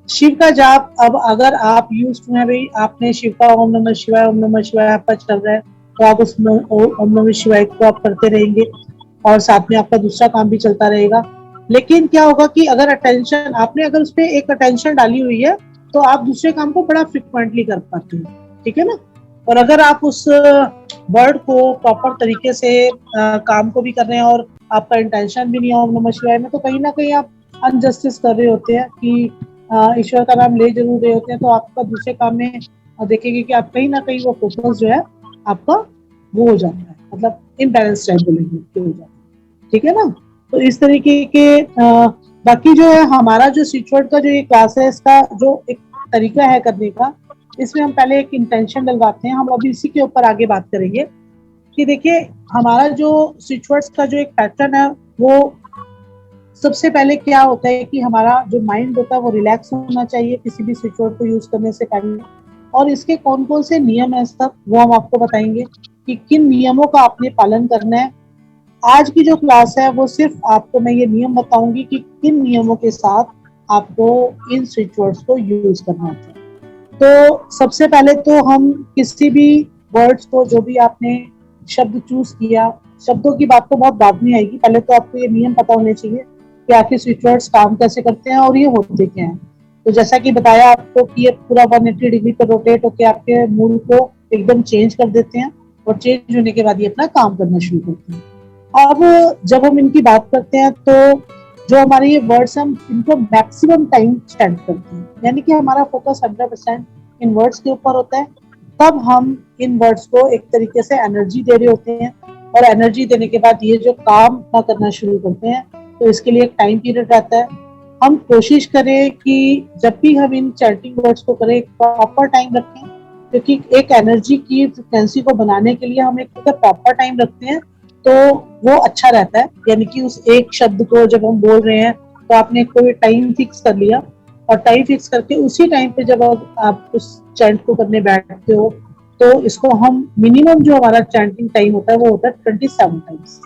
शिव का जाप, अब अगर आप यूज टू है भाई, आपने शिव का ओम नमः शिवाय आपका चल रहा है, तो आप उस ओम नमः शिवाय को आप करते रहेंगे और साथ में आपका दूसरा काम भी चलता रहेगा। लेकिन क्या होगा कि अगर अटेंशन आपने अगर उस पर एक अटेंशन डाली हुई है तो आप दूसरे काम को बड़ा फ्रिक्वेंटली कर पाते हैं, ठीक है ना। और अगर आप उस वर्ड को प्रॉपर तरीके से काम को भी कर रहे हैं और आपका इंटेंशन भी नहीं है ओम नमः शिवाय में, तो कहीं ना कहीं आप अनजस्टिस कर रहे होते हैं कि ईश्वर का नाम ले जरूर रहे होते हैं, तो आपका दूसरे काम में देखेंगे कि आप कहीं ना कहीं वो फोकस जो है आपका वो हो जाता है, मतलब इम्बैलेंस टाइप बोलेंगे कि हो जाता है, ठीक है ना। तो इस तरीके के बाकी जो है हमारा जो स्विचवर्ड का जो ये क्लास है, इसका जो एक तरीका है करने का, इसमें हम पहले एक इंटेंशन डलवाते हैं। हम अभी इसी के ऊपर आगे बात करेंगे कि देखिए हमारा जो स्विचवर्ड्स का जो एक पैटर्न है, वो सबसे पहले क्या होता है कि हमारा जो माइंड होता है वो रिलैक्स होना चाहिए किसी भी स्विचवर्ड को यूज करने से पहले। और इसके कौन कौन से नियम है सब वो हम आपको बताएंगे कि किन नियमों का आपने पालन करना है। आज की जो क्लास है वो सिर्फ आपको मैं ये नियम बताऊंगी कि किन नियमों के साथ आपको इन स्विचवर्ड्स को यूज करना होता है। तो सबसे पहले तो हम किसी भी वर्ड्स को, जो भी आपने शब्द चूज किया, शब्दों की बात तो बहुत बाद में आएगी, पहले तो आपको ये नियम पता होने चाहिए कि आखिर स्विचवर्ड्स काम कैसे करते हैं और ये होते क्या हैं। तो जैसा कि बताया आपको कि ये पूरा 180 डिग्री पर रोटेट होकर आपके मूड को एकदम चेंज कर देते हैं और चेंज होने के बाद ये अपना काम करना शुरू करते हैं। अब जब हम इनकी बात करते हैं तो जो हमारे ये वर्ड्स हम इनको मैक्सिमम टाइम स्पेंड करते हैं, यानी कि हमारा फोकस 100% इन वर्ड्स के ऊपर होता है। तब हम इन वर्ड्स को एक तरीके से एनर्जी दे रहे होते हैं और एनर्जी देने के बाद ये जो काम करना शुरू करते हैं, तो इसके लिए एक टाइम पीरियड रहता है। हम कोशिश करें कि जब भी हम इन चैंटिंग वर्ड्स को करें प्रॉपर टाइम रखें, क्योंकि एक एनर्जी की फ्रिक्वेंसी को बनाने के लिए हम एक प्रॉपर टाइम रखते हैं तो वो अच्छा रहता है। यानी कि उस एक शब्द को जब हम बोल रहे हैं तो आपने कोई टाइम फिक्स कर लिया और टाइम फिक्स करके उसी टाइम पे जब आप उस चैंट को करने बैठते हो, तो इसको हम मिनिमम जो हमारा चैंटिंग टाइम होता है वो होता है 27 टाइम्स।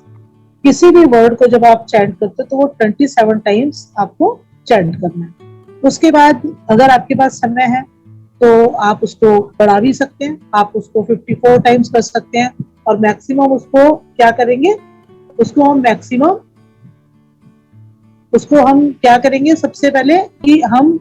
किसी भी वर्ड को जब आप चैंट करते हो तो वो 27 टाइम्स आपको चैंट करना है। उसके बाद अगर आपके पास समय है तो आप उसको बढ़ा भी सकते हैं, आप उसको 54 टाइम्स कर सकते हैं और मैक्सिमम उसको क्या करेंगे, उसको हम क्या करेंगे सबसे पहले कि हम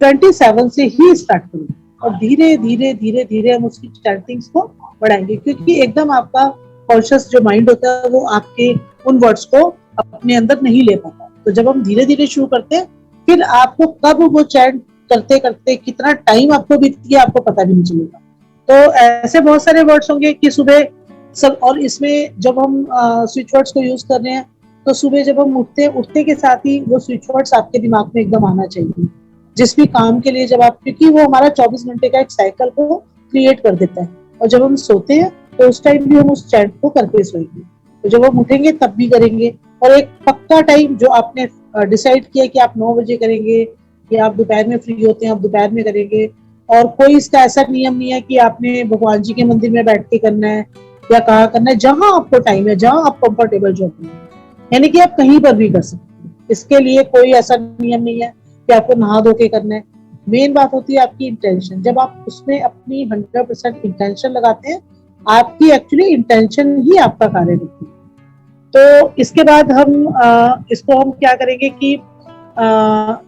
27 से ही स्टार्ट करेंगे और धीरे धीरे धीरे धीरे हम उसकी चैंटिंग्स को बढ़ाएंगे, क्योंकि एकदम आपका कॉन्शियस जो माइंड होता है वो आपके उन वर्ड्स को अपने अंदर नहीं ले पाता। तो जब हम धीरे धीरे शुरू करते हैं, फिर आपको कब वो चैंट करते करते कितना टाइम आपको बीत गया आपको पता भी नहीं चलेगा। तो ऐसे बहुत सारे वर्ड्स होंगे कि सुबह सब, और इसमें जब हम स्विच वर्ड्स को यूज कर रहे हैं तो सुबह जब हम उठते के साथ ही वो स्विच वर्ड्स आपके दिमाग में एकदम आना चाहिए। जिस भी काम के लिए जब आप, क्योंकि वो हमारा 24 घंटे का एक साइकिल को क्रिएट कर देता है, और जब हम सोते हैं तो उस टाइम भी हम उस चैंट को करके सोएंगे, तो जब हम उठेंगे तब भी करेंगे। और एक पक्का टाइम जो आपने डिसाइड किया कि आप 9 बजे करेंगे या आप दोपहर में फ्री होते हैं आप दोपहर में करेंगे, और कोई इसका ऐसा नियम नहीं है कि आपने भगवान जी के मंदिर में बैठ के करना है या कहाँ करना है, जहां आपको टाइम है, जहां आप कंफर्टेबल जो है, यानी कि आप कहीं पर भी कर सकते हैं। इसके लिए कोई ऐसा नियम नहीं है कि आपको नहा धो के करना है। मेन बात होती है आपकी इंटेंशन। जब आप उसमें अपनी 100% इंटेंशन लगाते हैं, आपकी एक्चुअली इंटेंशन ही आपका कार्य करती है। तो इसके बाद हम इसको हम क्या करेंगे कि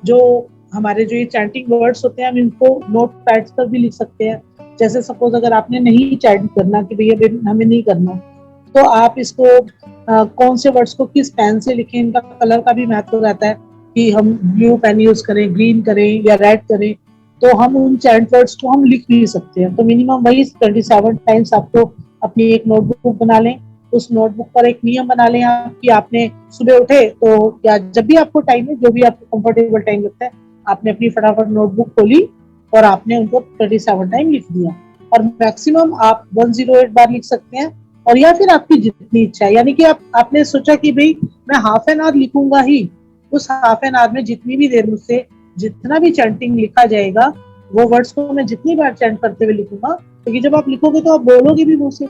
जो हमारे जो ये चैंटिंग वर्ड्स होते हैं हम इनको नोट पैड्स पर भी लिख सकते हैं। जैसे सपोज अगर आपने नहीं चैंट करना कि भैया हमें नहीं करना, तो आप इसको कौन से वर्ड्स को किस पेन से लिखें, इनका कलर का भी महत्व रहता है कि हम ब्लू पेन यूज करें, ग्रीन करें या रेड करें। तो हम उन चैंट वर्ड्स को हम लिख भी सकते हैं। तो मिनिमम वही 27 टाइम्स आपको अपनी एक नोटबुक बना लें। उस नोटबुक पर एक नियम बना लें आप कि आपने सुबह उठे तो या जब भी आपको टाइम है, जो भी आपको कंफर्टेबल टाइम लगता है, आपने अपनी फटाफट नोटबुक खोली और आपने उनको 27 टाइम लिख दिया। और मैक्सिमम आप 108 बार लिख सकते हैं, और या फिर आपकी जितनी इच्छा है। यानी कि आपने सोचा कि भाई मैं हाफ एन आवर लिखूंगा ही, उस हाफ एन आवर में जितनी भी देर मुझसे जितना भी चैंटिंग लिखा जाएगा वो वर्ड्स को मैं जितनी बार चैंट करते हुए लिखूंगा, क्योंकि जब आप लिखोगे तो आप बोलोगे भी मुंह से।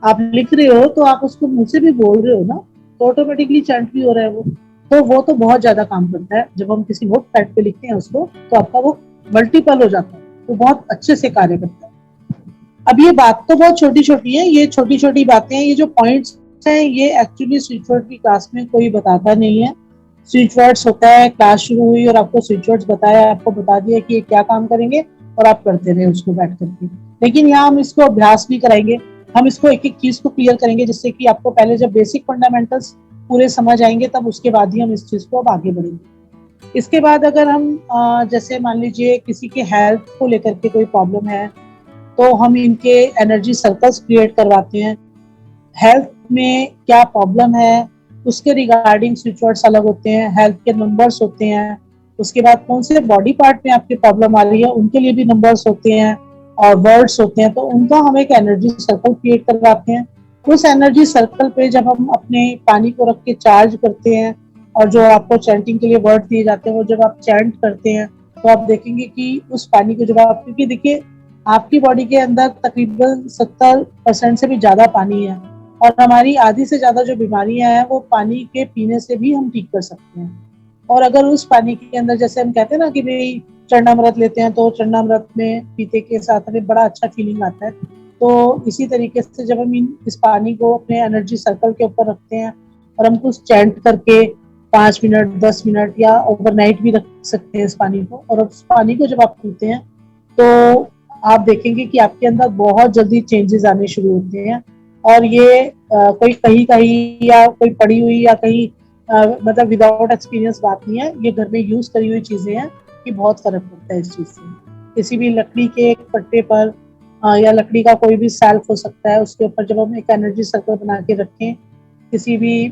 आप लिख रहे हो तो आप उसको मुंह से भी बोल रहे हो ना, तो ऑटोमेटिकली चैंट भी हो रहा है वो तो बहुत ज्यादा काम करता है। जब हम किसी नोट पैड पे लिखते हैं उसको, तो आपका वो मल्टीपल हो जाता है, तो बहुत अच्छे से कार्य करता है। अब ये बात तो बहुत छोटी छोटी है, ये छोटी छोटी बातें हैं, ये जो पॉइंट्स हैं ये एक्चुअली स्विच वर्ड की क्लास में कोई बताता नहीं है। स्विच वर्ड्स होता है, क्लास शुरू हुई और आपको स्विच वर्ड्स बताया, आपको बता दिया कि ये क्या काम करेंगे और आप करते रहे उसको बैठ करके। लेकिन यहाँ हम इसको अभ्यास भी कराएंगे, हम इसको एक एक चीज को क्लियर करेंगे, जिससे कि आपको पहले जब बेसिक फंडामेंटल्स पूरे समझ आएंगे, तब उसके बाद ही हम इस चीज को अब आगे बढ़ेंगे। इसके बाद अगर हम जैसे मान लीजिए किसी के हेल्थ को लेकर के कोई प्रॉब्लम है, तो हम इनके एनर्जी सर्कल्स क्रिएट करवाते हैं। हेल्थ में क्या प्रॉब्लम है उसके रिगार्डिंग स्विच वर्ड्स अलग होते हैं, हेल्थ के नंबर्स होते हैं। उसके बाद कौन से बॉडी पार्ट में आपकी प्रॉब्लम आ रही है उनके लिए भी नंबर्स होते हैं और वर्ड्स होते हैं, तो उनका हम एक एनर्जी सर्कल क्रिएट करवाते हैं। उस एनर्जी सर्कल पे जब हम अपने पानी को रख के चार्ज करते हैं और जो आपको चैंटिंग के लिए वर्ड दिए जाते हैं वो जब आप चैंट करते हैं, तो आप देखेंगे कि उस पानी को जब आप, क्योंकि देखिए आपकी बॉडी के अंदर तकरीबन 70% से भी ज्यादा पानी है, और हमारी आधी से ज्यादा जो बीमारियां हैं वो पानी के पीने से भी हम ठीक कर सकते हैं। और अगर उस पानी के अंदर, जैसे हम कहते हैं ना कि भाई चरणामृत लेते हैं, तो चरणामृत में पीते के साथ हमें बड़ा अच्छा फीलिंग आता है, तो इसी तरीके से जब हम इस पानी को अपने एनर्जी सर्कल के ऊपर रखते हैं और हम कुछ चैंट करके 5 मिनट 10 मिनट या ओवरनाइट भी रख सकते हैं इस पानी को, और उस पानी को जब आप पीते हैं तो आप देखेंगे कि आपके अंदर बहुत जल्दी चेंजेस आने शुरू होते हैं। और ये कोई कहीं कहीं या कोई पड़ी हुई या कहीं मतलब विदाउट एक्सपीरियंस बात नहीं है, ये घर में यूज करी हुई चीजें हैं कि बहुत फर्क पड़ता है इस चीज से। किसी भी लकड़ी के एक पट्टे पर या लकड़ी का कोई भी सेल्फ हो सकता है, उसके ऊपर जब हम एक एनर्जी सर्कल बना के रखें, किसी भी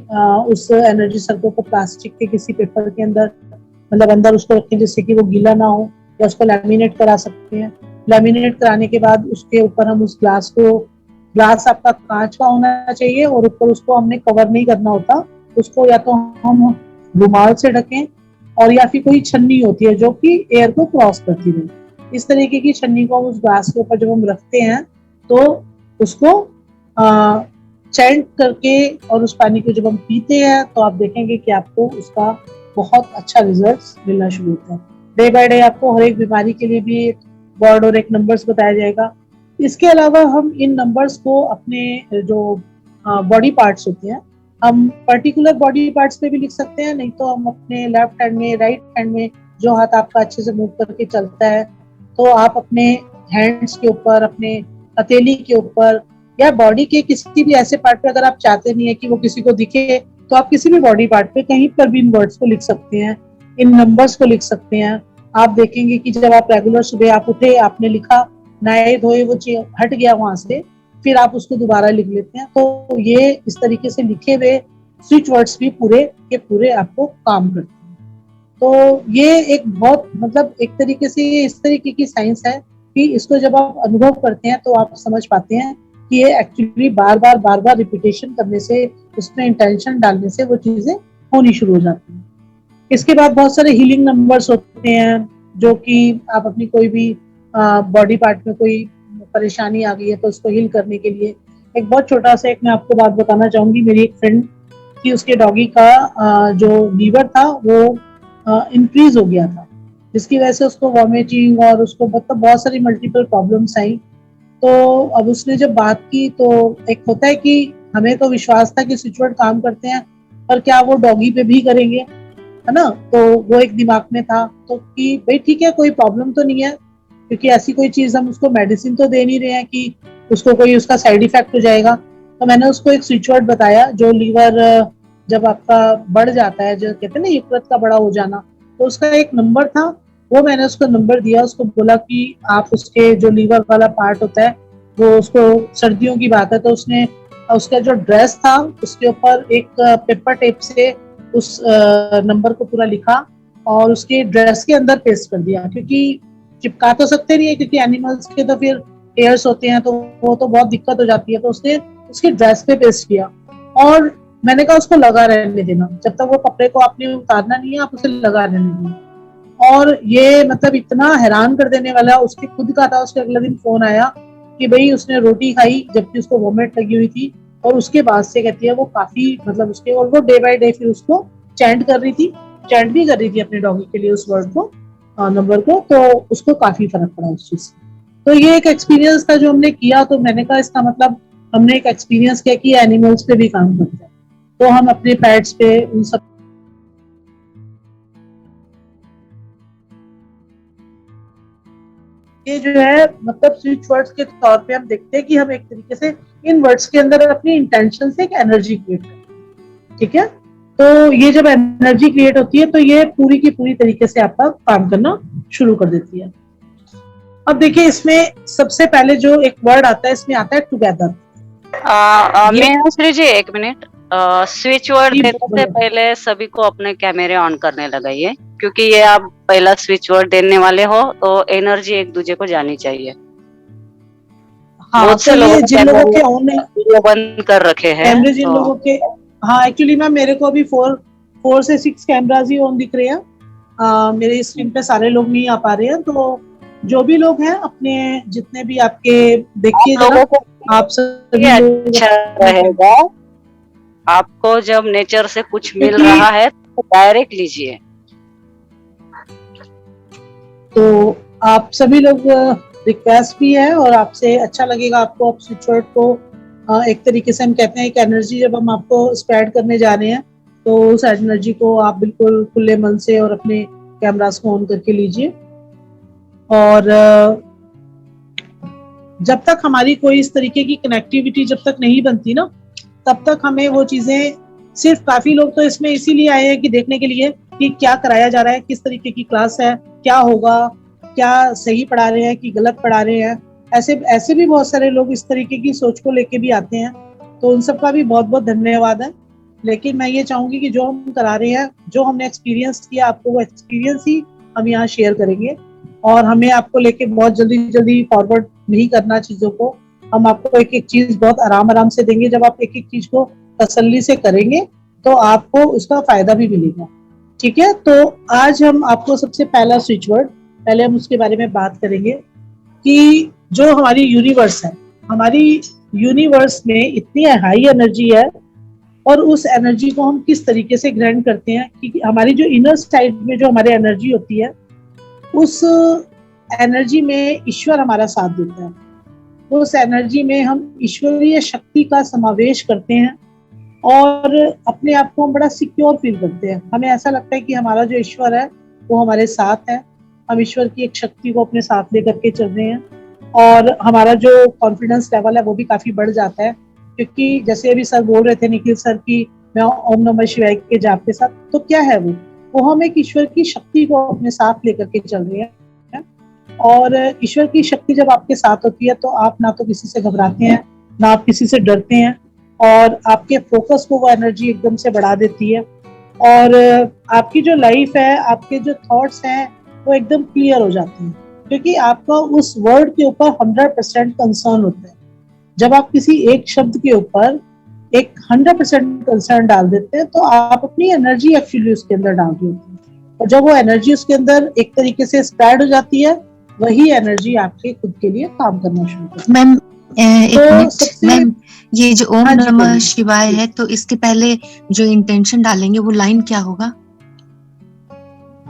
उस एनर्जी सर्कल को प्लास्टिक के किसी पेपर के अंदर मतलब अंदर उसको रखें जिससे कि वो गीला ना हो, या उसको लैमिनेट करा सकते हैं। लैमिनेट कराने के बाद उसके ऊपर हम उस ग्लास आपका कांच का होना चाहिए और ऊपर उसको हमने कवर नहीं करना होता, उसको या तो हम रुमाल से ढकें और या फिर कोई छन्नी होती है जो कि एयर को क्रॉस करती रहे। इस तरीके की छन्नी को हम उस ग्लास के ऊपर जब हम रखते हैं तो उसको चैंट करके और उस पानी को जब हम पीते हैं तो आप देखेंगे कि आपको उसका बहुत अच्छा रिजल्ट मिलना शुरू होता है। डे बाय डे आपको हर एक बीमारी के लिए भी एक वर्ड और एक नंबर्स बताया जाएगा। इसके अलावा हम इन नंबर्स को अपने जो बॉडी पार्ट्स होते हैं, हम पर्टिकुलर बॉडी पार्ट्स पे भी लिख सकते हैं, नहीं तो हम अपने लेफ्ट हैंड में, राइट हैंड में जो हाथ आपका अच्छे से मूव करके चलता है, तो आप अपने हैंड्स के ऊपर, अपने हथेली के ऊपर या बॉडी के किसी भी ऐसे पार्ट पे अगर आप चाहते नहीं है कि वो किसी को दिखे, तो आप किसी भी बॉडी पार्ट पे कहीं पर भी इन वर्ड्स को लिख सकते हैं, इन नंबर्स को लिख सकते हैं। आप देखेंगे कि जब आप रेगुलर सुबह आप उठे, आपने लिखा, नहाए धोए, वो हट गया वहां से, फिर आप उसको दोबारा लिख लेते हैं, तो ये इस तरीके से लिखे हुए स्विच वर्ड्स भी पूरे के पूरे आपको काम करते हैं। तो ये एक बहुत मतलब एक तरीके से ये इस तरीके की साइंस है कि इसको जब आप अनुभव करते हैं तो आप समझ पाते हैं कि ये एक्चुअली बार बार रिपीटेशन करने से, उसमें इंटेंशन डालने से वो चीजें होनी शुरू हो जाती हैं। इसके बाद बहुत सारे हीलिंग नंबर्स होते हैं जो कि आप अपनी कोई भी बॉडी पार्ट में कोई परेशानी आ गई है तो उसको हील करने के लिए एक बहुत छोटा सा एक मैं आपको बात बताना चाहूंगी। मेरी एक फ्रेंड की, उसके डॉगी का जो लीवर था वो इंक्रीज हो गया था, जिसकी वजह से उसको वॉमिटिंग और उसको मतलब बहुत सारी मल्टीपल प्रॉब्लम्स आई। तो अब उसने जब बात की तो एक होता है कि हमें तो विश्वास था कि स्विच वर्ड काम करते हैं, पर क्या वो डॉगी पे भी करेंगे, है ना। तो वो एक दिमाग में था तो कि भाई ठीक है, कोई प्रॉब्लम तो नहीं है, क्योंकि ऐसी कोई चीज हम उसको मेडिसिन तो दे नहीं रहे हैं कि उसको कोई उसका साइड इफेक्ट हो जाएगा। तो मैंने उसको एक स्विच वर्ड बताया, जो लीवर जब आपका बढ़ जाता है, जो कहते हैं ना यकृत का बड़ा हो जाना, तो उसका एक नंबर था, वो मैंने उसको नंबर दिया, उसको बोला कि आप उसके जो लीवर वाला पार्ट होता है वो, उसको सर्दियों की बात है तो उसने उसका जो ड्रेस था उसके ऊपर एक पेपर टेप से उस नंबर को पूरा लिखा और उसके ड्रेस के अंदर पेस्ट कर दिया, क्योंकि चिपका तो सकते नहीं है क्योंकि एनिमल्स के तो फिर हेयर्स होते हैं तो वो तो बहुत दिक्कत हो जाती है। तो उसने उसकी ड्रेस पे पेस्ट किया और मैंने कहा उसको लगा रहने देना, जब तक वो कपड़े को आपने उतारना नहीं है आप उसे लगा रहने देना। और ये मतलब इतना हैरान कर देने वाला, उसके खुद का था, उसके अगले दिन फोन आया कि भाई उसने रोटी खाई जबकि उसको वोमिट लगी हुई थी, और उसके बाद से कहती है वो काफी मतलब उसके, और वो डे बाय डे फिर उसको चैंट कर रही थी, चैंट भी कर रही थी अपने डॉगी के लिए उस वर्ड को, नंबर को, तो उसको काफी फर्क पड़ा उस चीज से। तो ये एक एक्सपीरियंस था जो हमने किया, तो मैंने कहा इसका मतलब हमने एक एक्सपीरियंस किया कि एनिमल्स पे भी काम करता है, तो हम अपने पेट्स पे उन सब ये जो है मतलब स्विच वर्ड्स के तौर पे हम देखते हैं कि हम एक तरीके से इन वर्ड्स के अंदर अपनी इंटेंशन से एक एनर्जी क्रिएट करते हैं, ठीक है। तो ये जब एनर्जी क्रिएट होती है तो ये पूरी की पूरी तरीके से आपका काम करना शुरू कर देती है। अब देखिए इसमें सबसे पहले जो एक वर्ड आता है, इसमें आता है टुगेदर।
मैं श्री जी एक मिनट, स्विच वर्ड
जी,
देने से
बोलिए।
पहले सभी को अपने कैमरे ऑन करने लगाइए, क्योंकि ये आप पहला स्विच वर्ड देने वाले हो तो एनर्जी एक दूसरे को जानी चाहिए।
हाँ,
बहुत से
तो
लोगों
ये
ने
जिन लोगों के
कैमरे
ऑन है,
वीडियो बंद कर रखे हैं,
कैमरे जिन
तो
लोगों के, हाँ एक्चुअली मैम मेरे को अभी 4 से 6 कैमरास ही ऑन दिख रहे हैं। मेरे स्क्रीन पे सारे लोग नहीं आ पा रहे हैं, तो जो भी लोग हैं अपने जितने भी आपके देखिए
आप
जरा,
लोगों को
आप सभी
ये
लोग
अच्छा रहेगा। आपको जब नेचर से कुछ मिल
क्योंकि-
रहा है तो डायरेक्ट लीजिए।
तो आप सभी लोग रिक्वेस्ट भी है और आपसे अच्छा लगेगा आपको, आप स्विच वर्ड को एक तरीके से हम कहते हैं एक एनर्जी जब हम आपको स्प्रेड करने जा रहे हैं तो उस एनर्जी को आप बिल्कुल खुले मन से और अपने कैमरास को ऑन करके लीजिए। और जब तक हमारी कोई इस तरीके की कनेक्टिविटी जब तक नहीं बनती ना, तब तक हमें वो चीजें, सिर्फ काफी लोग तो इसमें इसीलिए आए हैं कि देखने के लिए कि क्या कराया जा रहा है, किस तरीके की क्लास है, क्या होगा, क्या सही पढ़ा रहे हैं कि गलत पढ़ा रहे हैं। ऐसे भी बहुत सारे लोग इस तरीके की सोच को लेके भी आते हैं, तो उन सबका भी बहुत बहुत धन्यवाद है। लेकिन मैं ये चाहूंगी कि जो हम करा रहे हैं, जो हमने एक्सपीरियंस किया, आपको वो एक्सपीरियंस ही हम यहाँ शेयर करेंगे और हमें आपको लेके बहुत जल्दी फॉरवर्ड नहीं करना चीजों को। हम आपको एक एक चीज बहुत आराम से देंगे। जब आप एक एक चीज को तसल्ली से करेंगे तो आपको उसका फायदा भी मिलेगा। ठीक है, तो आज हम आपको सबसे पहला स्विच वर्ड, पहले हम उसके बारे में बात करेंगे कि जो हमारी यूनिवर्स है, हमारी यूनिवर्स में इतनी हाई एनर्जी है और उस एनर्जी को हम किस तरीके से ग्रहण करते हैं कि हमारी जो इनर साइड में जो हमारी एनर्जी होती है, उस एनर्जी में ईश्वर हमारा साथ देता है। उस एनर्जी में हम ईश्वरीय शक्ति का समावेश करते हैं और अपने आप को हम बड़ा सिक्योर फील करते हैं। हमें ऐसा लगता है कि हमारा जो ईश्वर है वो हमारे साथ है, हम ईश्वर की एक शक्ति को अपने साथ लेकर के चल रहे हैं और हमारा जो कॉन्फिडेंस लेवल है वो भी काफी बढ़ जाता है। क्योंकि जैसे अभी सर बोल रहे थे, निखिल सर, की मैं ओम नमः शिवाय के जाप के साथ, तो क्या है वो हम एक ईश्वर की शक्ति को अपने साथ लेकर के चल रहे हैं। और ईश्वर की शक्ति जब आपके साथ होती है तो आप ना तो किसी से घबराते हैं, ना आप किसी से डरते हैं और आपके फोकस को वो एनर्जी एकदम से बढ़ा देती है और आपकी जो लाइफ है, आपके जो थॉट्स हैं वो एकदम क्लियर हो जाते हैं, क्योंकि आपका उस वर्ड के ऊपर 100% कंसर्न होता है। जब आप किसी एक शब्द के ऊपर एक 100% कंसर्न डाल देते हैं तो आप अपनी एनर्जी एक्चुअली उसके अंदर डाल देते हैं और जब वो एनर्जी उसके अंदर एक तरीके से स्प्रेड हो जाती है, वही एनर्जी आपके खुद के लिए काम करना शुरू करती है।
मैम एक
तो
मिनट
सबसे-
मैम, ये जो ओम
हाँ जी,
नमः
बोलिए।
शिवाय है, तो इसके पहले जो इंटेंशन डालेंगे वो लाइन क्या होगा?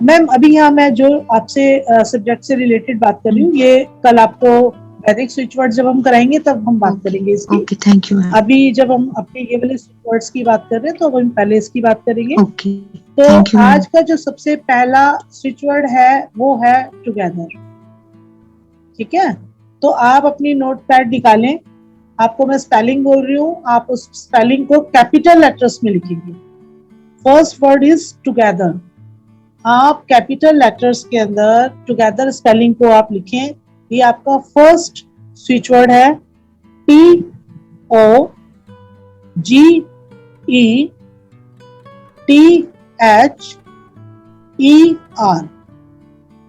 मैम अभी यहाँ मैं जो आपसे सब्जेक्ट से रिलेटेड बात कर रही हूँ, ये कल आपको वैदिक स्विच वर्ड जब हम कराएंगे तब हम बात करेंगे इसकी।
Okay, thank you ma'am.
अभी जब हम अपने ये वाले स्विच वर्ड्स की बात कर रहे हैं तो हम पहले इसकी बात करेंगे।
ओके,
तो
थैंक यू मैम।
आज का जो सबसे पहला स्विच वर्ड है वो है टुगेदर। ठीक है, तो आप अपनी नोट पैड निकालें, आपको मैं स्पेलिंग बोल रही हूँ, आप उस स्पेलिंग को कैपिटल लेटर्स में लिखेंगे। First word is together. आप कैपिटल लेटर्स के अंदर टुगेदर स्पेलिंग को आप लिखें। ये आपका फर्स्ट स्विच वर्ड है, TOGETHER।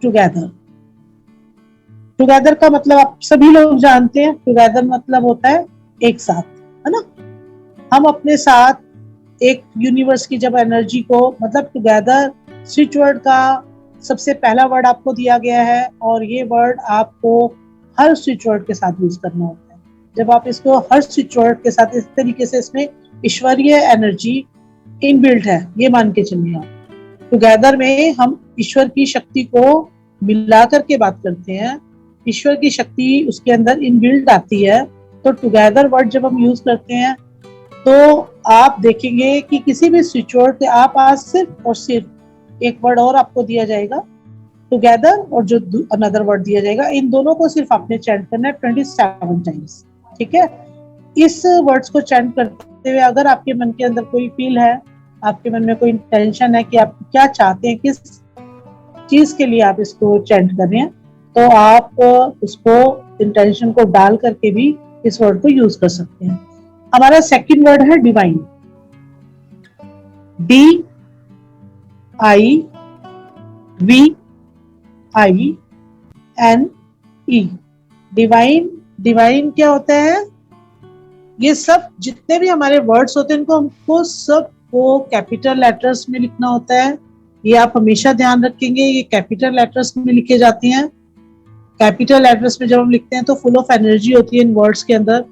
टुगेदर। टुगेदर का मतलब आप सभी लोग जानते हैं, टुगेदर मतलब होता है एक साथ, है ना। हम अपने साथ एक यूनिवर्स की जब एनर्जी को, मतलब टुगेदर स्विच वर्ड का सबसे पहला वर्ड आपको दिया गया है और ये वर्ड आपको हर स्विच वर्ड के साथ यूज करना होता है। जब आप इसको हर स्विच वर्ड के साथ इस तरीके से, इसमें ईश्वरीय एनर्जी इनबिल्ट है, ये मान के चलिए आप। टुगेदर में हम ईश्वर की शक्ति को मिला करके बात करते हैं, ईश्वर की शक्ति उसके अंदर इनबिल्ट आती है। तो टुगेदर वर्ड जब हम यूज करते हैं तो आप देखेंगे कि किसी भी स्विच वर्ड के आप आज सिर्फ और सिर्फ एक वर्ड और आपको दिया जाएगा, टुगेदर, और जो अनदर वर्ड दिया जाएगा, इन दोनों को सिर्फ आपने चैंट करना है 27 टाइम्स। ठीक है, इस वर्ड्स को चैंट करते हुए अगर आपके मन के अंदर कोई फील है आपके मन में कोई इंटेंशन है कि आप क्या चाहते हैं, किस चीज के लिए आप इसको चैंट कर रहे हैं, तो आप उसको इंटेंशन को डाल करके भी इस वर्ड को यूज कर सकते हैं। हमारा सेकंड वर्ड है डिवाइन, DIVINE। डिवाइन, डिवाइन क्या होता है? ये सब जितने भी हमारे वर्ड्स होते हैं इनको हमको सबको कैपिटल लेटर्स में लिखना होता है। ये आप हमेशा ध्यान रखेंगे, ये कैपिटल लेटर्स में लिखे जाते हैं। कैपिटल लेटर्स में जब हम लिखते हैं तो फुल ऑफ एनर्जी होती है इन वर्ड्स के अंदर।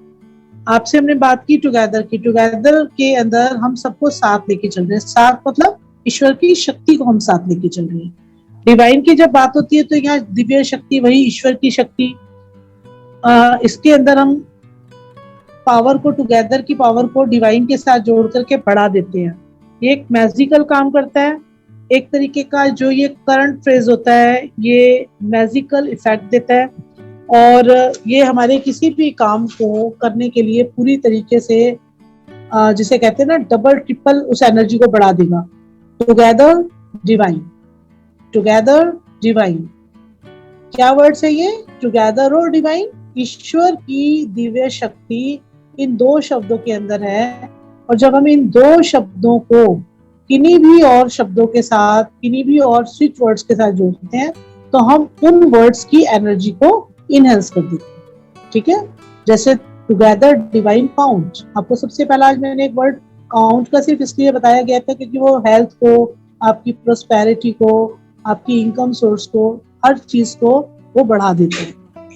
आपसे हमने बात की टुगेदर की, टुगेदर के अंदर हम सबको साथ लेके चल रहे हैं। साथ मतलब ईश्वर की शक्ति को हम साथ लेके चल रहे हैं। डिवाइन की जब बात होती है तो यहाँ दिव्य शक्ति, वही ईश्वर की शक्ति, इसके अंदर हम पावर को, टुगेदर की पावर को डिवाइन के साथ जोड़ करके बढ़ा देते हैं। ये एक मैजिकल काम करता है, एक तरीके का जो ये करंट फ्रेज होता है ये मैजिकल इफेक्ट देता है, और ये हमारे किसी भी काम को करने के लिए पूरी तरीके से जिसे कहते हैं ना डबल ट्रिपल उस एनर्जी को बढ़ा देगा। टुगेदर डिवाइन, टुगेदर डिवाइन, क्या वर्ड्स है ये? टुगेदर और डिवाइन। ईश्वर की दिव्य शक्ति इन दो शब्दों के अंदर है, और जब हम इन दो शब्दों को किन्हीं भी और शब्दों के साथ, किन्हीं भी और स्विच वर्ड्स के साथ जोड़ते हैं तो हम उन वर्ड्स की एनर्जी को इनहेंस कर देते हैं। ठीक है, जैसे टुगेदर डिवाइन काउंट। आपको सबसे पहला आज मैंने एक वर्ड काउंट का सिर्फ इसलिए बताया गया था क्योंकि वो हेल्थ को, आपकी प्रोस्पेरिटी को, आपकी इनकम सोर्स को, हर चीज को वो बढ़ा देते हैं।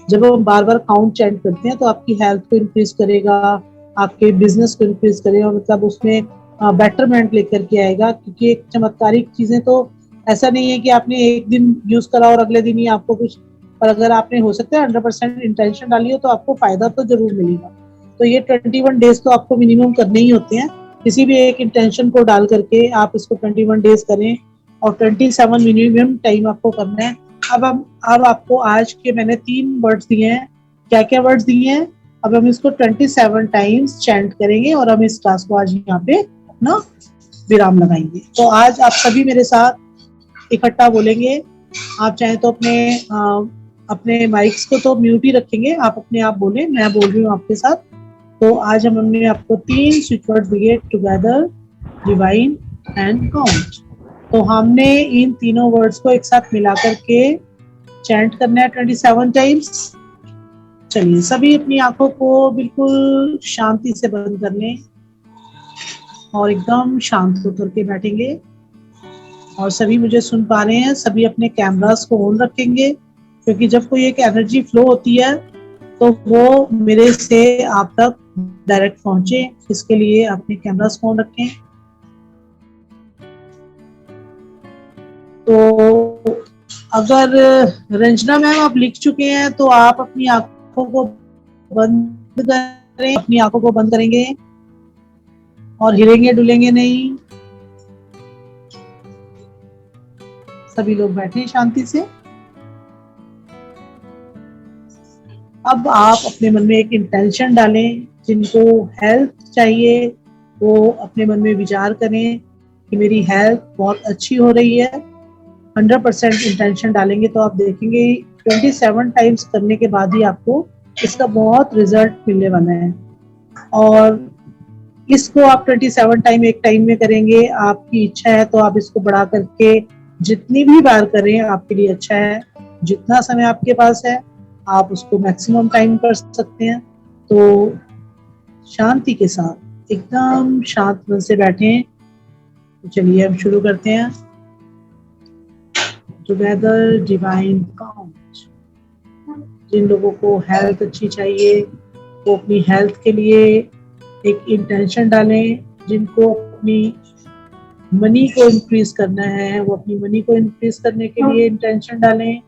जब हम बार बार काउंट चैंट करते हैं तो आपकी हेल्थ को इंक्रीज करेगा, आपके बिजनेस को इंक्रीज करेगा, मतलब उसमें बेटरमेंट लेकर के आएगा। क्योंकि एक चमत्कारिक चीजें तो ऐसा नहीं है कि आपने एक दिन यूज करा और अगले दिन ही आपको कुछ, पर अगर आपने हो सकता है 100% इंटेंशन डाली हो तो आपको फायदा तो जरूर मिलेगा। तो ये 21 डेज तो आपको मिनिमम करने ही होते हैं। किसी भी एक इंटेंशन को डाल करके आप इसको 21 डेज करें, और 27 मिनिमम टाइम आपको करना है। अब आपको आज के मैंने 3 वर्ड्स दिए हैं। क्या क्या वर्ड्स दिए हैं? अब हम इसको 27 टाइम्स चैंट करेंगे और हम इस क्लास को आज यहाँ पे अपना विराम लगाएंगे। तो आज आप सभी मेरे साथ इकट्ठा बोलेंगे। आप चाहे तो अपने माइक्स को तो म्यूट ही रखेंगे, आप अपने आप बोले, मैं बोल रही हूँ आपके साथ। तो आज हमने आपको 3 स्विच वर्ड दिए, टुगेदर, डिवाइन एंड काउंट। तो हमने इन तीनों वर्ड्स को एक साथ मिला करके चैंट करना है 27 टाइम्स। चलिए सभी अपनी आंखों को बिल्कुल शांति से बंद कर लें और एकदम शांत होकर के बैठेंगे। और सभी मुझे सुन पा रहे हैं, सभी अपने कैमरास को ऑन रखेंगे, क्योंकि जब कोई एक एनर्जी फ्लो होती है तो वो मेरे से आप तक डायरेक्ट पहुंचे। इसके लिए अपने कैमरास को ऑन रखें। तो अगर रंजना मैम आप लिख चुके हैं तो आप अपनी आंखों को बंद करें, अपनी आंखों को बंद करेंगे और हिलेंगे डुलेंगे नहीं। सभी लोग बैठे शांति से। अब आप अपने मन में एक इंटेंशन डालें। जिनको हेल्थ चाहिए वो अपने मन में विचार करें कि मेरी हेल्थ बहुत अच्छी हो रही है। 100% इंटेंशन डालेंगे तो आप देखेंगे 27 टाइम्स करने के बाद ही आपको इसका बहुत रिजल्ट मिलने वाला है। और इसको आप 27 टाइम एक टाइम में करेंगे। आपकी इच्छा है तो आप इसको बढ़ा करके जितनी भी बार करें आपके लिए अच्छा है। जितना समय आपके पास है आप उसको मैक्सिमम टाइम कर सकते हैं। तो शांति के साथ एकदम शांत मन से बैठें। तो चलिए हम शुरू करते हैं। Together divine count. जिन लोगों को हेल्थ अच्छी चाहिए वो अपनी हेल्थ के लिए एक इंटेंशन डालें। जिनको अपनी मनी को इंक्रीज करना है वो अपनी मनी को इंक्रीज करने के लिए इंटेंशन डालें।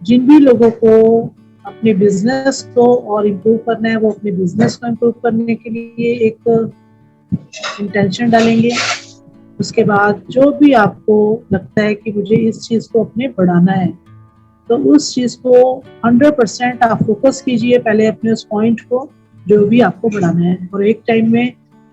जिन भी लोगों को अपने बिजनेस को और इम्प्रूव करना है वो अपने बिजनेस को इम्प्रूव करने के लिए एक इंटेंशन डालेंगे। उसके बाद जो भी आपको लगता है कि मुझे इस चीज को अपने बढ़ाना है तो उस चीज को 100% आप फोकस कीजिए पहले अपने उस पॉइंट को जो भी आपको बढ़ाना है, और एक टाइम में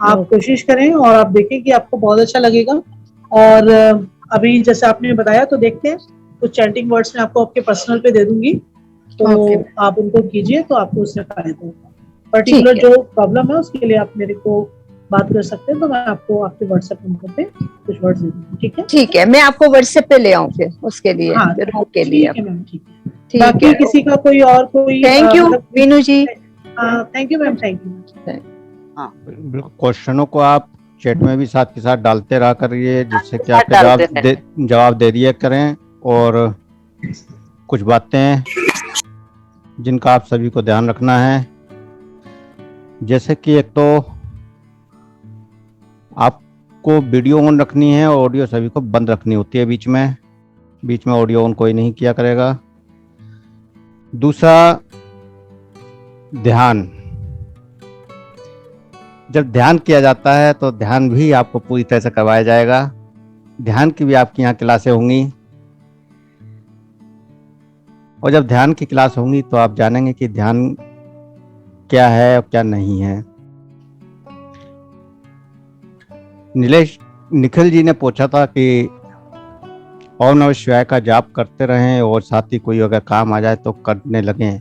आप कोशिश करें और आप देखें कि आपको बहुत अच्छा लगेगा। और अभी जैसे आपने बताया तो देखते हैं, कुछ चैंटिंग वर्ड्स में आपको आपके पर्सनल पे दे दूंगी, तो
Okay.
आप उनको कीजिए तो आपको उससे फायदा होगा। पर्टिकुलर जो प्रॉब्लम है उसके लिए आप मेरे को बात कर सकते हैं, तो मैं आपको आपके व्हाट्सएप नंबर पे कुछ वर्ड्स दे दूंगी। ठीक है?
ठीक है, मैं आपको व्हाट्सएप पे ले आऊँ फिर उसके लिए,
हाँ,
रोग के लिए।
ठीक है मैम, ठीक है।
ठीक
बाकी
है,
किसी का कोई और कोई
thank you Meenu ji.
Thank you ma'am, thank you.
बिल्कुल, क्वेश्चनों को आप चैट में भी साथ के साथ डालते रहा करिए, जिससे कि
साथ
आपके
डालते
जवाब दे दिया करें। और कुछ बातें जिनका आप सभी को ध्यान रखना है, जैसे कि एक तो आपको वीडियो ऑन रखनी है, ऑडियो सभी को बंद रखनी होती है। बीच में ऑडियो ऑन कोई नहीं किया करेगा। दूसरा, ध्यान, जब ध्यान किया जाता है तो ध्यान भी आपको पूरी तरह से करवाया जाएगा। ध्यान की भी आपकी यहाँ क्लासें होंगी, और जब ध्यान की क्लास होंगी तो आप जानेंगे कि ध्यान क्या है और क्या नहीं है। निखिल जी ने पूछा था कि ओम नमः शिवाय का जाप करते रहें और साथ ही कोई अगर काम आ जाए तो करने लगें।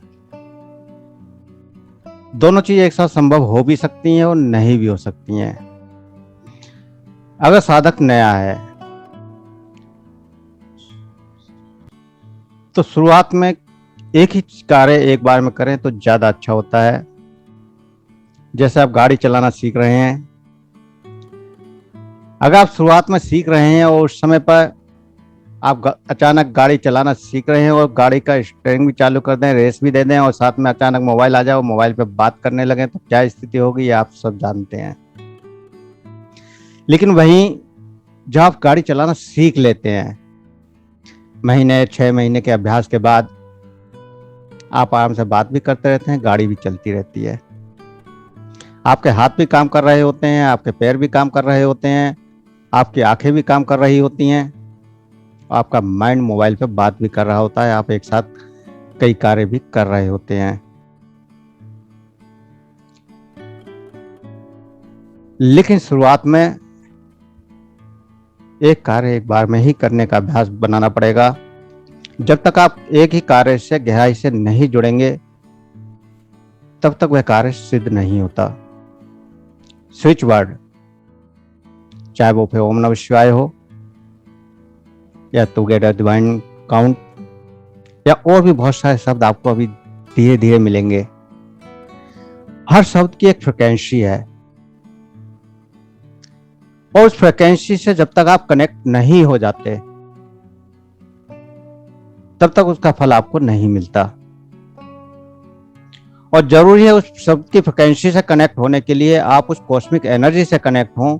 दोनों चीजें एक साथ संभव हो भी सकती हैं और नहीं भी हो सकती हैं। अगर साधक नया है तो शुरुआत में एक ही कार्य एक बार में करें तो ज्यादा अच्छा होता है। जैसे आप गाड़ी चलाना सीख रहे हैं, अगर आप शुरुआत में सीख रहे हैं और उस समय पर आप अचानक गाड़ी चलाना सीख रहे हैं और गाड़ी का स्टीयरिंग भी चालू कर दें, रेस भी दे दें, और साथ में अचानक मोबाइल आ जाए और मोबाइल पे बात करने लगे, तो क्या स्थिति होगी ये आप सब जानते हैं। लेकिन वहीं जब आप गाड़ी चलाना सीख लेते हैं, 6 महीने के अभ्यास के बाद आप आराम से बात भी करते रहते हैं, गाड़ी भी चलती रहती है। आपके हाथ भी काम कर रहे होते हैं, आपके पैर भी काम कर रहे होते हैं, आपकी आंखें भी काम कर रही होती हैं, आपका माइंड मोबाइल पे बात भी कर रहा होता है। आप एक साथ कई कार्य भी कर रहे होते हैं। लेकिन शुरुआत में एक कार्य एक बार में ही करने का अभ्यास बनाना पड़ेगा। जब तक आप एक ही कार्य से गहराई से नहीं जुड़ेंगे तब तक वह कार्य सिद्ध नहीं होता। स्विच वर्ड, चाहे वो फिर ओम नमः शिवाय हो या टुगेदर डिवाइन काउंट या और भी बहुत सारे शब्द आपको अभी धीरे धीरे मिलेंगे। हर शब्द की एक फ्रिक्वेंसी है, और उस फ्रिक्वेंसी से जब तक आप कनेक्ट नहीं हो जाते तब तक उसका फल आपको नहीं मिलता। और जरूरी है उस शब्द की फ्रिक्वेंसी से कनेक्ट होने के लिए आप उस कॉस्मिक एनर्जी से कनेक्ट हों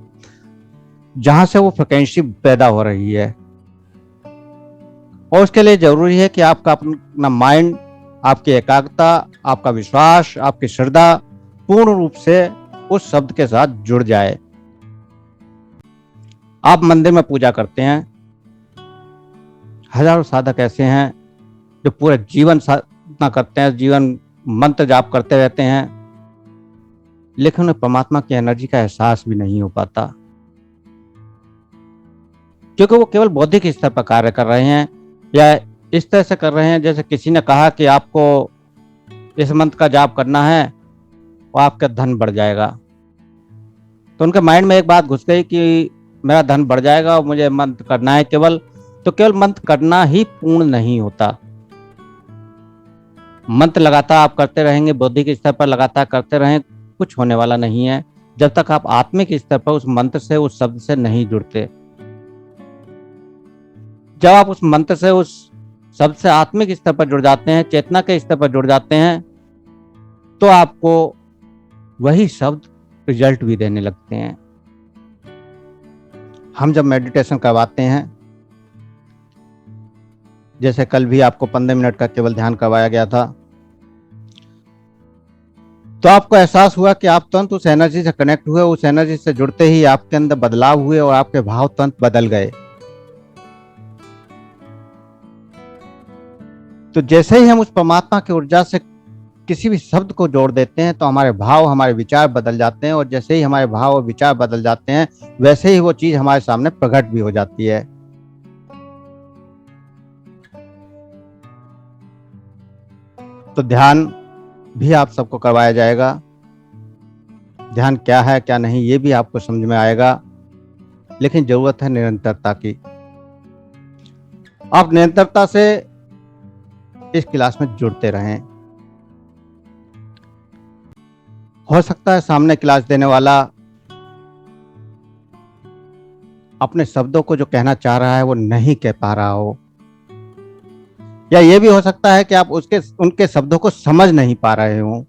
जहां से वो फ्रिक्वेंसी पैदा हो रही है। और उसके लिए जरूरी है कि आपका अपना माइंड, आपकी एकाग्रता, आपका विश्वास, आपकी श्रद्धा पूर्ण रूप से उस शब्द के साथ जुड़ जाए। आप मंदिर में पूजा करते हैं, हजारों साधक ऐसे हैं जो पूरे जीवन साधना करते हैं, जीवन मंत्र जाप करते रहते हैं, लेकिन उन्हें परमात्मा की एनर्जी का एहसास भी नहीं हो पाता, क्योंकि वो केवल बौद्धिक स्तर पर कार्य कर रहे हैं या इस तरह से कर रहे हैं जैसे किसी ने कहा कि आपको इस मंत्र का जाप करना है और आपका धन बढ़ जाएगा। तो उनके माइंड में एक बात घुस गई कि मेरा धन बढ़ जाएगा और मुझे मंत्र करना है केवल। तो केवल मंत्र करना ही पूर्ण नहीं होता। मंत्र लगातार आप करते रहेंगे, बौद्धिक स्तर पर लगातार करते रहें, कुछ होने वाला नहीं है जब तक आप आत्मिक स्तर पर उस मंत्र से, उस शब्द से नहीं जुड़ते। जब आप उस मंत्र से, उस शब्द से आत्मिक स्तर पर जुड़ जाते हैं, चेतना के स्तर पर जुड़ जाते हैं, तो आपको वही शब्द रिजल्ट भी देने लगते हैं। हम जब मेडिटेशन करवाते हैं, जैसे कल भी आपको 15 मिनट का केवल ध्यान करवाया गया था, तो आपको एहसास हुआ कि आप तुरंत उस एनर्जी से कनेक्ट हुए, उस एनर्जी से जुड़ते ही आपके अंदर बदलाव हुए और आपके भाव तुरंत बदल गए। तो जैसे ही हम उस परमात्मा की ऊर्जा से किसी भी शब्द को जोड़ देते हैं तो हमारे भाव, हमारे विचार बदल जाते हैं, और जैसे ही हमारे भाव और विचार बदल जाते हैं वैसे ही वो चीज हमारे सामने प्रकट भी हो जाती है। तो ध्यान भी आप सबको करवाया जाएगा। ध्यान क्या है क्या नहीं ये भी आपको समझ में आएगा, लेकिन जरूरत है निरंतरता की। आप निरंतरता से इस क्लास में जुड़ते रहें। हो सकता है सामने क्लास देने वाला अपने शब्दों को जो कहना चाह रहा है वो नहीं कह पा रहा हो, या ये भी हो सकता है कि आप उनके शब्दों को समझ नहीं पा रहे हो।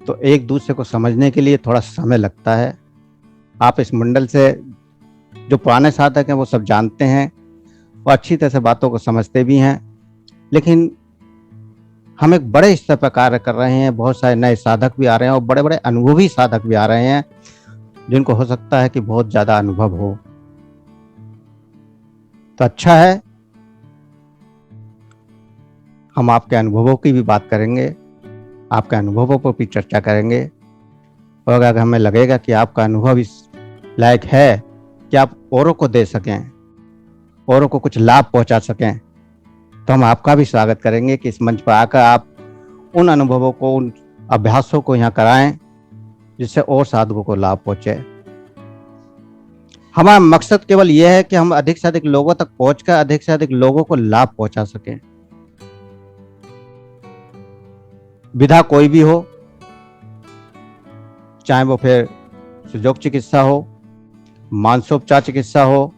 तो एक दूसरे को समझने के लिए थोड़ा समय लगता है। आप इस मंडल से जो पुराने साधक हैं वो सब जानते हैं और अच्छी तरह से बातों को समझते भी हैं, लेकिन हम एक बड़े स्तर पर कार्य कर रहे हैं। बहुत सारे नए साधक भी आ रहे हैं और बड़े बड़े अनुभवी साधक भी आ रहे हैं, जिनको हो सकता है कि बहुत ज्यादा अनुभव हो। तो अच्छा है, हम आपके अनुभवों की भी बात करेंगे, आपके अनुभवों पर भी चर्चा करेंगे, और अगर हमें लगेगा कि आपका अनुभव इस लायक है कि आप औरों को दे सकें, औरों को कुछ लाभ पहुंचा सकें, तो हम आपका भी स्वागत करेंगे कि इस मंच पर आकर आप उन अनुभवों को, उन अभ्यासों को यहाँ कराएं जिससे और साधकों को लाभ पहुंचे। हमारा मकसद केवल यह है कि हम अधिक से अधिक लोगों तक पहुंचकर अधिक से अधिक लोगों को लाभ पहुंचा सकें। विधा कोई भी हो, चाहे वो फिर सुजोग चिकित्सा हो, मानसोपचार चिकित्सा हो,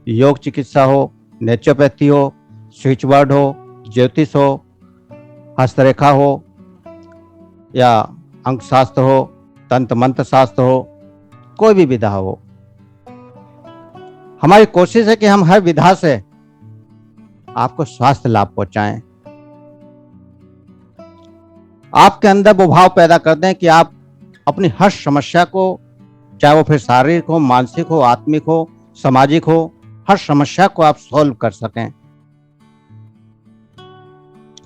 योग चिकित्सा हो, नेचुरोपैथी हो, स्विच वर्ड हो, ज्योतिष हो, हस्तरेखा हो, या अंक शास्त्र हो, तंत्र मंत्र शास्त्र हो, कोई भी विधा हो। हमारी कोशिश है कि हम हर विधा से आपको स्वास्थ्य लाभ पहुंचाएं। आपके अंदर वो भाव पैदा कर दें कि आप अपनी हर समस्या को, चाहे वो फिर शारीरिक हो, मानसिक हो, आत्मिक हो, सामाजिक हो, हर समस्या को आप सॉल्व कर सकें।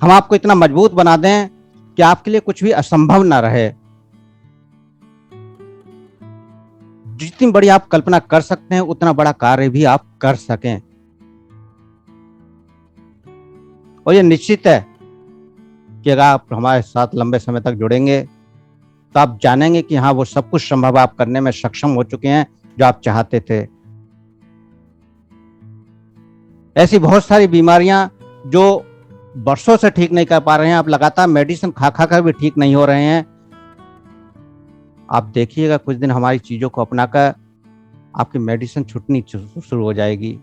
हम आपको इतना मजबूत बना दें कि आपके लिए कुछ भी असंभव ना रहे। जितनी बड़ी आप कल्पना कर सकते हैं उतना बड़ा कार्य भी आप कर सकें। और ये निश्चित है कि अगर आप हमारे साथ लंबे समय तक जुड़ेंगे तो आप जानेंगे कि हाँ, वो सब कुछ संभव आप करने में सक्षम हो चुके हैं जो आप चाहते थे। ऐसी बहुत सारी बीमारियां जो वर्षों से ठीक नहीं कर पा रहे हैं, आप लगातार मेडिसिन खा खा कर भी ठीक नहीं हो रहे हैं, आप देखिएगा कुछ दिन हमारी चीजों को अपनाकर आपकी मेडिसिन छूटनी शुरू हो जाएगी।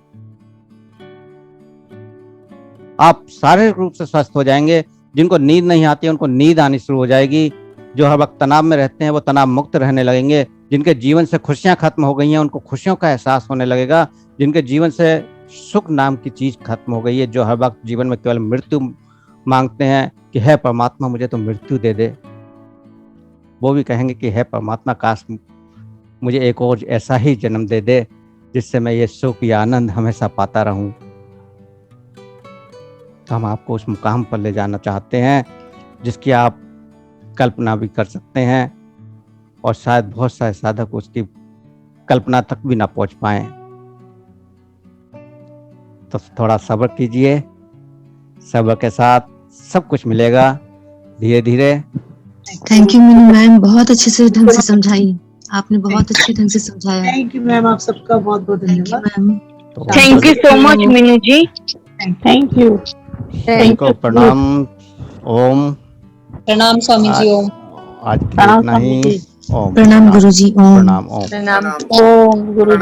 आप शारीरिक रूप से स्वस्थ हो जाएंगे। जिनको नींद नहीं आती है उनको नींद आनी शुरू हो जाएगी। जो हर वक्त तनाव में रहते हैं वो तनाव मुक्त रहने लगेंगे। जिनके जीवन से खुशियां खत्म हो गई हैं उनको खुशियों का एहसास होने लगेगा। जिनके जीवन से सुख नाम की चीज खत्म हो गई है, जो हर वक्त जीवन में केवल मृत्यु मांगते हैं कि हे परमात्मा मुझे तो मृत्यु दे दे, वो भी कहेंगे कि हे परमात्मा काश मुझे एक और ऐसा ही जन्म दे दे जिससे मैं ये सुख या आनंद हमेशा पाता रहूं। तो हम आपको उस मुकाम पर ले जाना चाहते हैं जिसकी आप कल्पना भी कर सकते हैं, और शायद बहुत सारे साधक उसकी कल्पना तक भी ना पहुंच पाए। तो थोड़ा सब्र कीजिए, सब्र के साथ सब कुछ मिलेगा धीरे धीरे।
थैंक यू मीनू मैम, बहुत अच्छे से ढंग से समझाई आपने, बहुत अच्छे ढंग से समझाया।
थैंक यू मैम, आप सबका बहुत बहुत धन्यवाद।
Thank you so much Meenu ji.
Thank you.
प्रणाम। ओम
प्रणाम स्वामी जी। ओम।
आज के लिए इतना ही। ओम
प्रणाम गुरु जी। ओम
प्रणाम। ओम
प्रणाम। ओम गुरु।